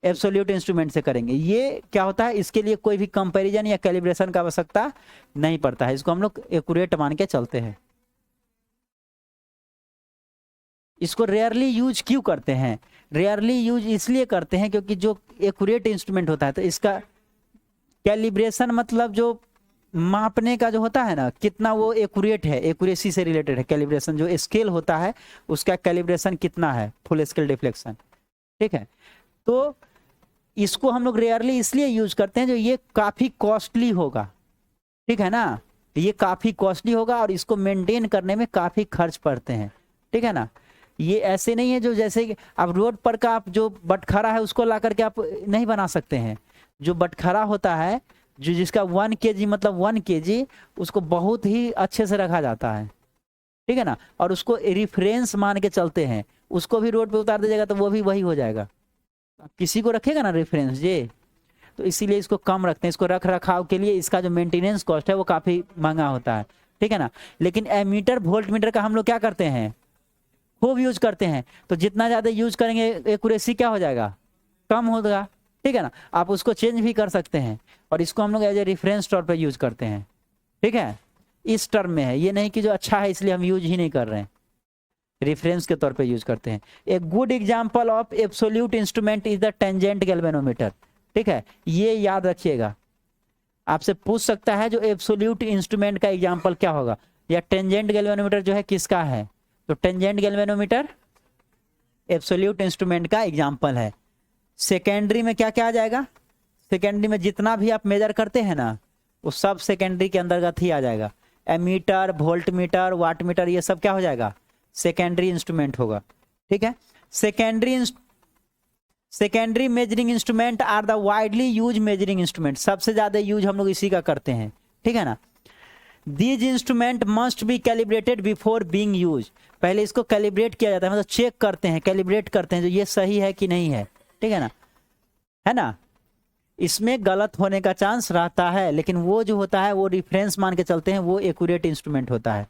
एब्सोल्यूट इंस्ट्रूमेंट से करेंगे। ये क्या होता है? इसके लिए कोई भी कंपैरिजन या कैलिब्रेशन का आवश्यकता नहीं पड़ता है, इसको हम लोग एक्यूरेट मान के चलते हैं। इसको रेयरली यूज क्यों करते हैं? रेयरली यूज इसलिए करते हैं क्योंकि जो एक्यूरेट इंस्ट्रूमेंट होता है तो इसका कैलिब्रेशन मतलब जो मापने का जो होता है ना, कितना वो एक्यूरेट है, एक्यूरेसी से रिलेटेड है। कैलिब्रेशन जो स्केल होता है उसका कैलिब्रेशन कितना है, फुल स्केल डिफ्लेक्शन। ठीक है, तो इसको हम लोग रेयरली इसलिए यूज करते हैं जो ये काफी कॉस्टली होगा। ठीक है ना, ये काफी कॉस्टली होगा और इसको मेंटेन करने में काफी खर्च पड़ते हैं। ठीक है ना, ये ऐसे नहीं है जो जैसे कि आप रोड पर का आप जो बटखरा है उसको ला करके आप नहीं बना सकते हैं। जो बटखरा होता है जो जिसका 1 kg मतलब 1 kg, उसको बहुत ही अच्छे से रखा जाता है। ठीक है ना, और उसको रिफरेंस मान के चलते हैं। उसको भी रोड पे उतार दीजिएगा तो वो भी वही हो जाएगा। किसी को रखेगा ना रेफरेंस ये, तो इसीलिए इसको कम रखते हैं। इसको रख रखाव के लिए इसका जो मेंटेनेंस कॉस्ट है वो काफ़ी महंगा होता है। ठीक है ना, लेकिन एमीटर वोल्ट मीटर का हम लोग क्या करते हैं? खूब यूज करते हैं। तो जितना ज़्यादा यूज करेंगे एक्यूरेसी क्या हो जाएगा? कम होगा। ठीक है ना, आप उसको चेंज भी कर सकते हैं और इसको हम लोग एज ए रेफरेंस तौर पर यूज करते हैं। ठीक है, इस टर्म में है, ये नहीं कि जो अच्छा है इसलिए हम यूज ही नहीं कर रहे हैं, रेफरेंस के तौर पे यूज करते हैं। A good example of absolute instrument is the tangent galvanometer. ठीक है, ये याद रखिएगा, आपसे पूछ सकता है जो एब्सोल्यूट इंस्ट्रूमेंट का एग्जांपल क्या होगा, या टेंजेंट गैल्वेनोमीटर जो है किसका है, तो टेंजेंट गैल्वेनोमीटर एब्सोल्यूट इंस्ट्रूमेंट का एग्जांपल है। सेकेंडरी में क्या क्या आ जाएगा, सेकेंडरी में जितना भी आप मेजर करते हैं ना वो सब सेकेंडरी के अंतर्गत ही आ जाएगा। Ammeter, voltmeter, wattmeter, ये सब क्या हो जाएगा, सेकेंडरी इंस्ट्रूमेंट होगा। ठीक है, secondary measuring instrument are the widely use measuring instrument, सबसे ज्यादा यूज हम लोग इसी का करते हैं। ठीक है ना, these instrument must be calibrated before being use, पहले इसको कैलिब्रेट किया जाता है, मतलब चेक करते हैं, कैलिब्रेट करते हैं जो ये सही है कि नहीं है। ठीक है ना, इसमें गलत होने का चांस रहता है, लेकिन वो जो होता है वो रिफरेंस मान के चलते हैं, वो एक्यूरेट इंस्ट्रूमेंट होता है।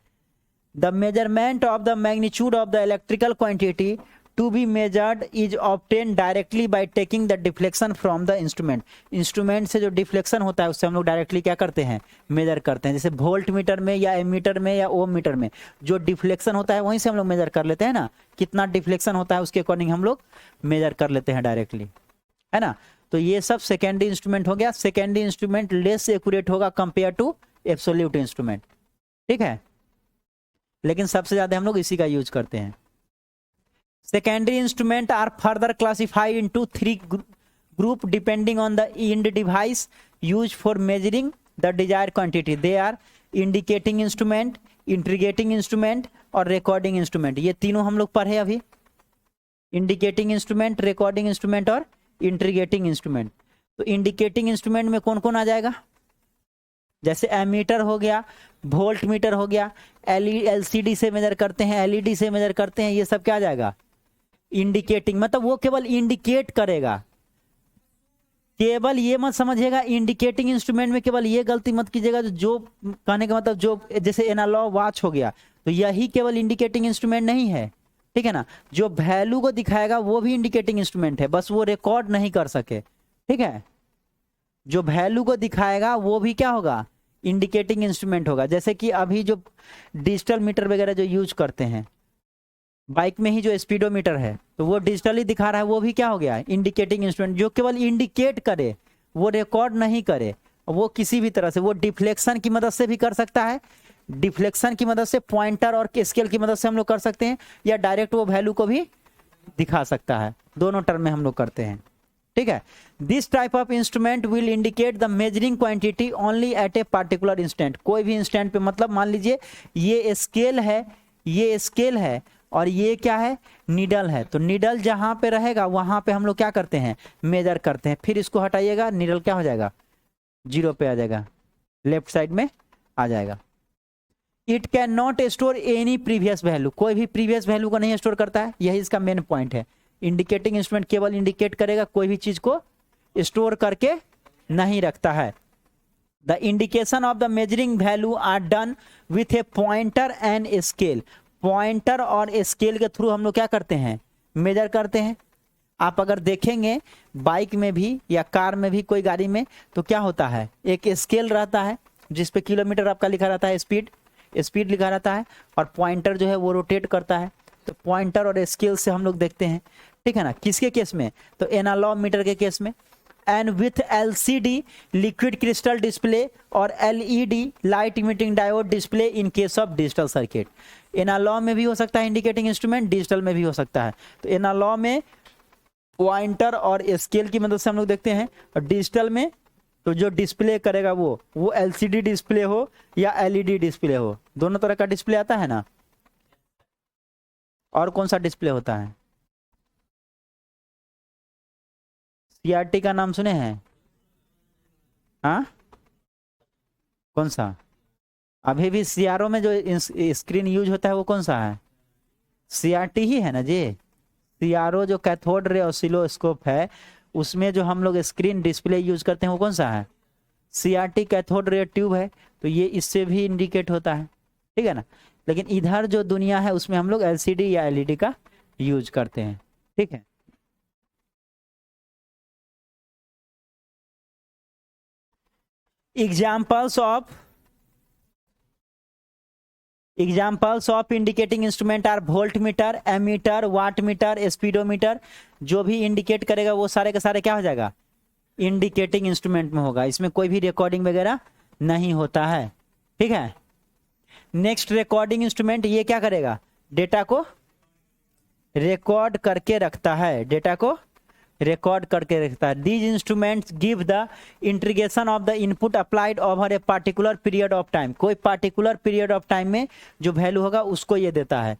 The measurement of the magnitude of the electrical quantity to be measured is obtain directly by taking the deflection from the instrument, instrument से जो डिफ्लेक्शन होता है उससे हम लोग डायरेक्टली क्या करते हैं, मेजर करते हैं। जैसे वोल्ट मीटर में या एमीटर में या ओम मीटर में जो डिफ्लेक्शन होता है वहीं से हम लोग मेजर कर लेते हैं ना, कितना डिफ्लेक्शन होता है उसके अकॉर्डिंग हम लोग मेजर कर लेते हैं डायरेक्टली, है ना। तो ये सब सेकेंडरी इंस्ट्रूमेंट हो गया। सेकेंडरी इंस्ट्रूमेंट लेस एक्यूरेट होगा कंपेयर टू एब्सोल्यूट इंस्ट्रूमेंट। ठीक है, लेकिन सबसे ज्यादा हम लोग इसी का यूज करते हैं। Secondary instrument are further classified into 3 group depending on the end device use for measuring the desire quantity. They are indicating instrument, integrating instrument और रिकॉर्डिंग इंस्ट्रूमेंट। ये तीनों हम लोग पढ़े अभी, इंडिकेटिंग इंस्ट्रूमेंट, रिकॉर्डिंग इंस्ट्रूमेंट और इंट्रीगेटिंग इंस्ट्रूमेंट। तो indicating instrument में कौन कौन आ जाएगा, जैसे एमीटर हो गया, वोल्ट मीटर हो गया, एलसीडी से मेजर करते हैं, एलईडी से मेजर करते हैं, ये सब क्या आ जाएगा, इंडिकेटिंग। मतलब वो केवल इंडिकेट करेगा, केवल ये मत समझिएगा इंडिकेटिंग इंस्ट्रूमेंट में केवल ये गलती मत कीजिएगा, जो कहने का मतलब जो जैसे एनालॉग वॉच हो गया तो यही केवल इंडिकेटिंग इंस्ट्रूमेंट नहीं है। ठीक है ना, जो वैल्यू को दिखाएगा वो भी इंडिकेटिंग इंस्ट्रूमेंट है, बस वो रिकॉर्ड नहीं कर सके। ठीक है, जो वैल्यू को दिखाएगा वो भी क्या होगा, इंडिकेटिंग इंस्ट्रूमेंट होगा। जैसे कि अभी जो डिजिटल मीटर वगैरह जो यूज करते हैं बाइक में ही, जो स्पीडोमीटर है तो वो डिजिटली दिखा रहा है, वो भी क्या हो गया, इंडिकेटिंग इंस्ट्रूमेंट। जो केवल इंडिकेट करे, वो रिकॉर्ड नहीं करे, वो किसी भी तरह से, वो डिफ्लेक्शन की मदद से भी कर सकता है, डिफ्लेक्शन की मदद से, पॉइंटर और स्केल की मदद से हम लोग कर सकते हैं, या डायरेक्ट वो वैल्यू को भी दिखा सकता है, दोनों टर्म में हम लोग करते हैं। ठीक है, this type of instrument will indicate the measuring quantity only at a particular instant. कोई भी इंस्टेंट पे, मतलब मान लीजिए ये स्केल है, ये स्केल है और ये क्या है, नीडल है, तो नीडल जहां पे रहेगा वहां पे हम लोग क्या करते हैं, मेजर करते हैं। फिर इसको हटाइएगा, नीडल क्या हो जाएगा, 0 पे आ जाएगा, लेफ्ट साइड में आ जाएगा। It can not store any previous value, कोई भी प्रीवियस वैल्यू को नहीं स्टोर करता है, यही इसका मेन पॉइंट है। इंडिकेटिंग इंस्ट्रूमेंट केवल इंडिकेट करेगा, कोई भी चीज को स्टोर करके नहीं रखता है। The indication of the measuring value are done with a pointer and scale. Pointer और स्केल के थ्रू हम लोग क्या करते हैं, मेजर करते हैं। आप अगर देखेंगे बाइक में भी या कार में भी, कोई गाड़ी में, तो क्या होता है, एक स्केल रहता है जिसपे किलोमीटर आपका लिखा रहता है, स्पीड लिखा रहता है, और पॉइंटर जो है वो रोटेट करता है। तो पॉइंटर और स्केल से हम लोग देखते हैं। ठीक है ना, किसके केस में, तो एनालॉग मीटर के केस में। And with LCD liquid crystal display और LED light emitting diode display in case of digital circuit. Analog में भी हो सकता है इंडिकेटिंग इंस्ट्रूमेंट, डिजिटल में भी हो सकता है। तो एनालॉग में पॉइंटर और स्केल की मदद से हम लोग देखते हैं, और डिजिटल में तो जो डिस्प्ले करेगा वो एलसीडी डिस्प्ले हो या एलईडी डिस्प्ले हो, दोनों तरह का डिस्प्ले आता है ना। और कौन सा डिस्प्ले होता है, सीआरटी का नाम सुने हैं, हाँ कौन सा, अभी भी सीआरओ में जो स्क्रीन यूज होता है वो कौन सा है, सीआरटी ही है ना जी। सीआरओ जो कैथोड रे ऑसिलोस्कोप है उसमें जो हम लोग स्क्रीन डिस्प्ले यूज करते हैं वो कौन सा है, सीआरटी कैथोड रे ट्यूब है, तो ये इससे भी इंडिकेट होता है। ठीक है ना, लेकिन इधर जो दुनिया है उसमें हम लोग एलसीडी या एलईडी का यूज करते हैं। ठीक है, examples of examples of indicating instrument are voltmeter, ammeter, wattmeter, speedometer. जो भी इंडिकेट करेगा वो सारे के सारे क्या हो जाएगा, इंडिकेटिंग इंस्ट्रूमेंट में होगा। इसमें कोई भी रिकॉर्डिंग वगैरह नहीं होता है, ठीक है। नेक्स्ट रिकॉर्डिंग इंस्ट्रूमेंट, ये क्या करेगा, डेटा को रिकॉर्ड करके रखता है, डेटा को रिकॉर्ड करके रखता है। These instruments give the integration of the input applied over a particular period of time. कोई पार्टिकुलर पीरियड ऑफ टाइम में जो वैल्यू होगा उसको ये देता है।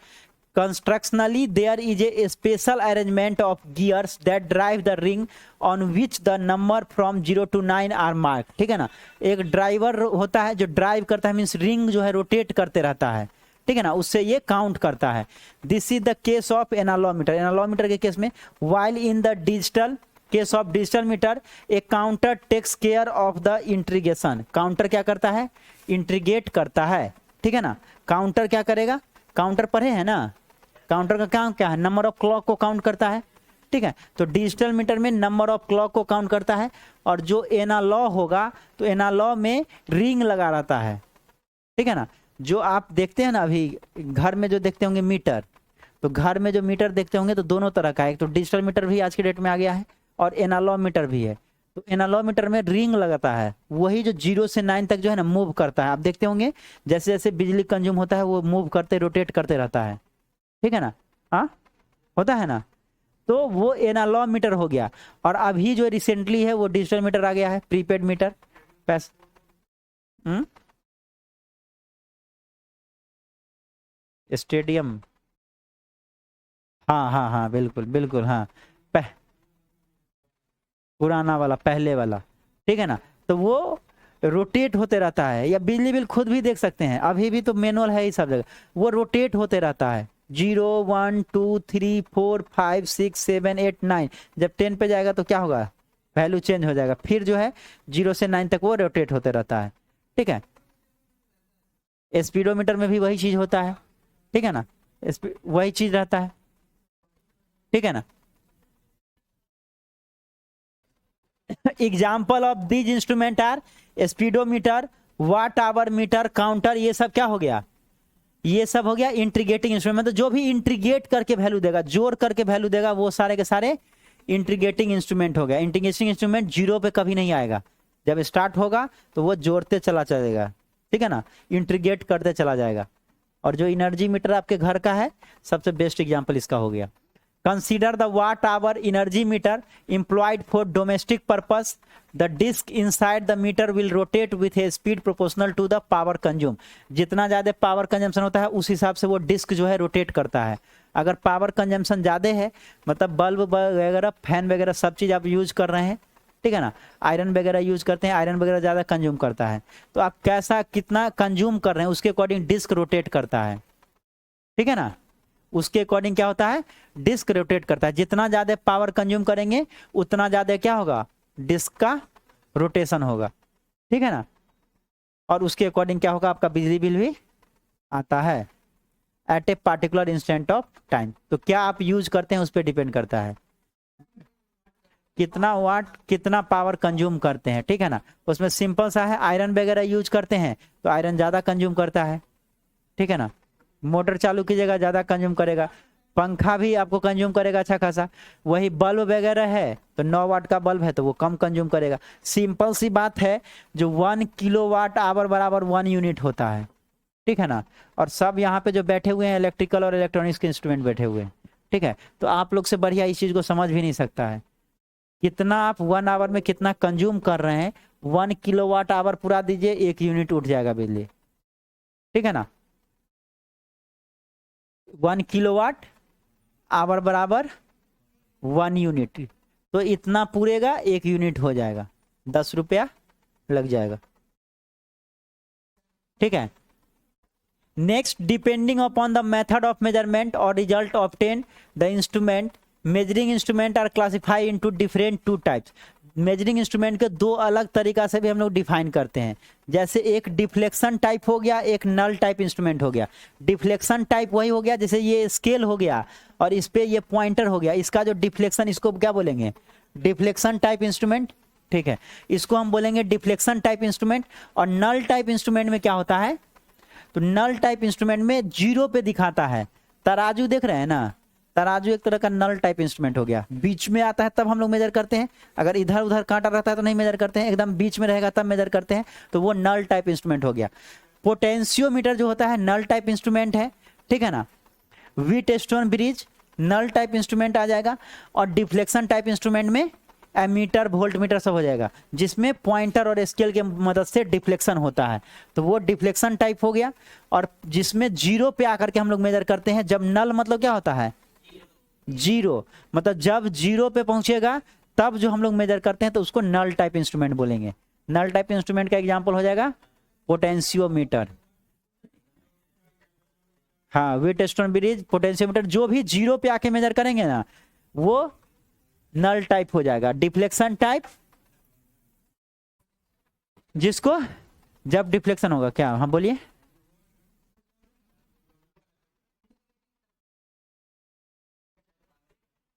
Constructionally there is a special arrangement of gears that drive the ring on which the number from 0 to 9 are mark, ठीक है ना। एक ड्राइवर होता है जो ड्राइव करता है, मीन्स रिंग जो है रोटेट करते रहता है, ठीक है ना, उससे ये काउंट करता है। This is the case of analog meter. Analog meter के केस में, while in the digital case of digital meter a counter takes care of the integration. Counter क्या करता है, इंट्रीगेट करता है, ठीक है ना। काउंटर क्या करेगा, काउंटर पढ़े है ना, काउंटर का काम क्या है, नंबर ऑफ क्लॉक को काउंट करता है, ठीक है। तो डिजिटल मीटर में नंबर ऑफ क्लॉक को काउंट करता है, और जो एनालॉग होगा तो एनालॉग में रिंग लगा रहता है, ठीक है ना। जो आप देखते हैं ना अभी घर में जो देखते होंगे मीटर, तो घर में जो मीटर देखते होंगे तो दोनों तरह का है, एक तो डिजिटल मीटर भी आज के डेट में आ गया है और एनालॉग मीटर भी है। तो एनालॉग मीटर में रिंग लगाता है, वही जो 0 से 9 तक जो है ना मूव करता है। आप देखते होंगे जैसे जैसे बिजली कंज्यूम होता है वो मूव करते रोटेट करते रहता है, ठीक है ना, हाँ होता है ना। तो वो एनालॉग मीटर हो गया। और अभी जो रिसेंटली है वो डिजिटल मीटर आ गया है, प्रीपेड मीटर, स्टेडियम, हाँ हाँ हाँ बिल्कुल बिल्कुल, हाँ पुराना वाला, पहले वाला, ठीक है ना। तो वो रोटेट होते रहता है, या बिजली बिल खुद भी देख सकते हैं, अभी भी तो मैनुअल है ही सब जगह, वो रोटेट होते रहता है। 0 1 2 3 4 5 6 7 8 9, जब 10 पे जाएगा तो क्या होगा, वैल्यू चेंज हो जाएगा। फिर जो है 0 से 9 तक वो रोटेट होते रहता है, ठीक है। स्पीडोमीटर में भी वही चीज होता है, ठीक है ना, वही चीज रहता है, ठीक है ना। Example of these instrument are speedometer, watt hour meter, counter. ये सब क्या हो गया, ये सब हो गया इंटीग्रेटिंग इंस्ट्रूमेंट। तो जो भी इंटीग्रेट करके वैल्यू देगा, जोड़ करके वैल्यू देगा, वो सारे के सारे इंटीग्रेटिंग इंस्ट्रूमेंट हो गया। इंटीग्रेटिंग इंस्ट्रूमेंट 0 पे कभी नहीं आएगा, जब स्टार्ट होगा तो वो जोड़ते चला जाएगा, ठीक है ना, इंटीग्रेट करते चला जाएगा। और जो एनर्जी मीटर आपके घर का है, सबसे बेस्ट एग्जाम्पल इसका हो गया। Consider the watt hour energy meter employed for domestic purpose. The disk inside the meter will rotate with a speed proportional to the power consumed. जितना ज़्यादा पावर कंजम्पशन होता है उस हिसाब से वो डिस्क जो है रोटेट करता है। अगर पावर कंजम्पशन ज़्यादा है, मतलब बल्ब वगैरह, फैन वगैरह सब चीज़ आप यूज कर रहे हैं, ठीक है ना, आयरन वगैरह यूज करते हैं, आयरन वगैरह ज़्यादा कंज्यूम करता है, तो आप कैसा कितना कंज्यूम कर रहे हैं उसके अकॉर्डिंग डिस्क रोटेट करता है, ठीक है ना। उसके अकॉर्डिंग क्या होता है, डिस्क रोटेट करता है। जितना ज्यादा पावर कंज्यूम करेंगे उतना ज्यादा क्या होगा, डिस्क का रोटेशन होगा, ठीक है ना। और उसके अकॉर्डिंग क्या होगा, आपका बिजली बिल भी आता है at a particular instant of time. तो क्या आप यूज करते हैं उस पर डिपेंड करता है, कितना वाट कितना पावर कंज्यूम करते हैं, ठीक है ना। उसमें सिंपल सा है, आयरन वगैरह यूज करते हैं तो आयरन ज्यादा कंज्यूम करता है, ठीक है ना। मोटर चालू कीजिएगा ज्यादा कंज्यूम करेगा, पंखा भी आपको कंज्यूम करेगा अच्छा खासा। वही बल्ब वगैरह है तो 9 वाट का बल्ब है तो वो कम कंज्यूम करेगा। सिंपल सी बात है, जो 1 किलोवाट आवर बराबर 1 यूनिट होता है, ठीक है ना। और सब यहाँ पे जो बैठे हुए हैं इलेक्ट्रिकल और इलेक्ट्रॉनिक्स के इंस्ट्रूमेंट बैठे हुए हैं, ठीक है। तो आप लोग से बढ़िया इस चीज को समझ भी नहीं सकता है, कितना आप 1 आवर में कितना कंज्यूम कर रहे हैं। 1 किलोवाट आवर पूरा दीजिए, 1 यूनिट उठ जाएगा बिजली, ठीक है ना। 1 किलोवाट आवर बराबर 1 यूनिट, तो इतना पूरेगा 1 यूनिट हो जाएगा, 10 रुपया लग जाएगा, ठीक है। Next, depending upon the method of measurement और result obtain the instrument, measuring instrument are classify into different 2 types. Measuring instrument के 2 अलग तरीका से भी हम लोग डिफाइन करते हैं। जैसे एक डिफ्लेक्शन टाइप हो गया, एक नल टाइप इंस्ट्रूमेंट हो गया। डिफ्लेक्शन टाइप वही हो गया जैसे ये स्केल हो गया और इस पे ये पॉइंटर हो गया, इसका जो डिफ्लेक्शन, इसको क्या बोलेंगे, डिफ्लेक्शन टाइप इंस्ट्रूमेंट, ठीक है, इसको हम बोलेंगे डिफ्लेक्शन टाइप इंस्ट्रूमेंट। और नल टाइप इंस्ट्रूमेंट में क्या होता है, तो नल टाइप इंस्ट्रूमेंट में जीरो पे दिखाता है। तराजू देख रहे हैं ना, तराजू एक तरह का नल टाइप इंस्ट्रूमेंट हो गया, बीच में आता है तब हम लोग मेजर करते हैं, अगर इधर उधर कांटा रहता है तो नहीं मेजर करते हैं, एकदम बीच में रहेगा तब मेजर करते हैं, तो वो नल टाइप इंस्ट्रूमेंट हो गया। पोटेंशियोमीटर जो होता है नल टाइप इंस्ट्रूमेंट है, ठीक है ना। Wheatstone bridge null type instrument आ जाएगा, और डिफ्लेक्शन टाइप इंस्ट्रूमेंट में एमीटर वोल्टमीटर सब हो जाएगा, जिसमें पॉइंटर और स्केल के मदद से डिफ्लेक्शन होता है, तो वो डिफ्लेक्शन टाइप हो गया। और जिसमें जीरो पे आकर के हम लोग मेजर करते हैं, जब नल मतलब क्या होता है, जीरो, मतलब जब जीरो पे पहुंचेगा तब जो हम लोग मेजर करते हैं तो उसको नल टाइप इंस्ट्रूमेंट बोलेंगे। नल टाइप इंस्ट्रूमेंट का एग्जांपल हो जाएगा पोटेंशियोमीटर। हाँ, व्हीटस्टोन ब्रिज, पोटेंशियोमीटर, जो भी जीरो पे आके मेजर करेंगे ना वो नल टाइप हो जाएगा। डिफ्लेक्शन टाइप जिसको जब डिफ्लेक्शन होगा, क्या, हाँ बोलिए।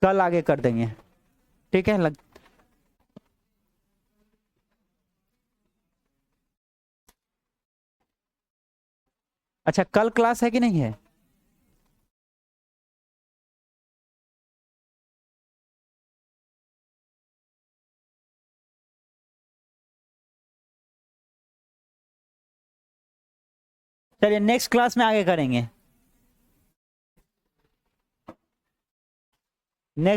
कल आगे कर देंगे, ठीक है। अच्छा, कल क्लास है कि नहीं है? चलिए नेक्स्ट क्लास में आगे करेंगे। नेक्स्ट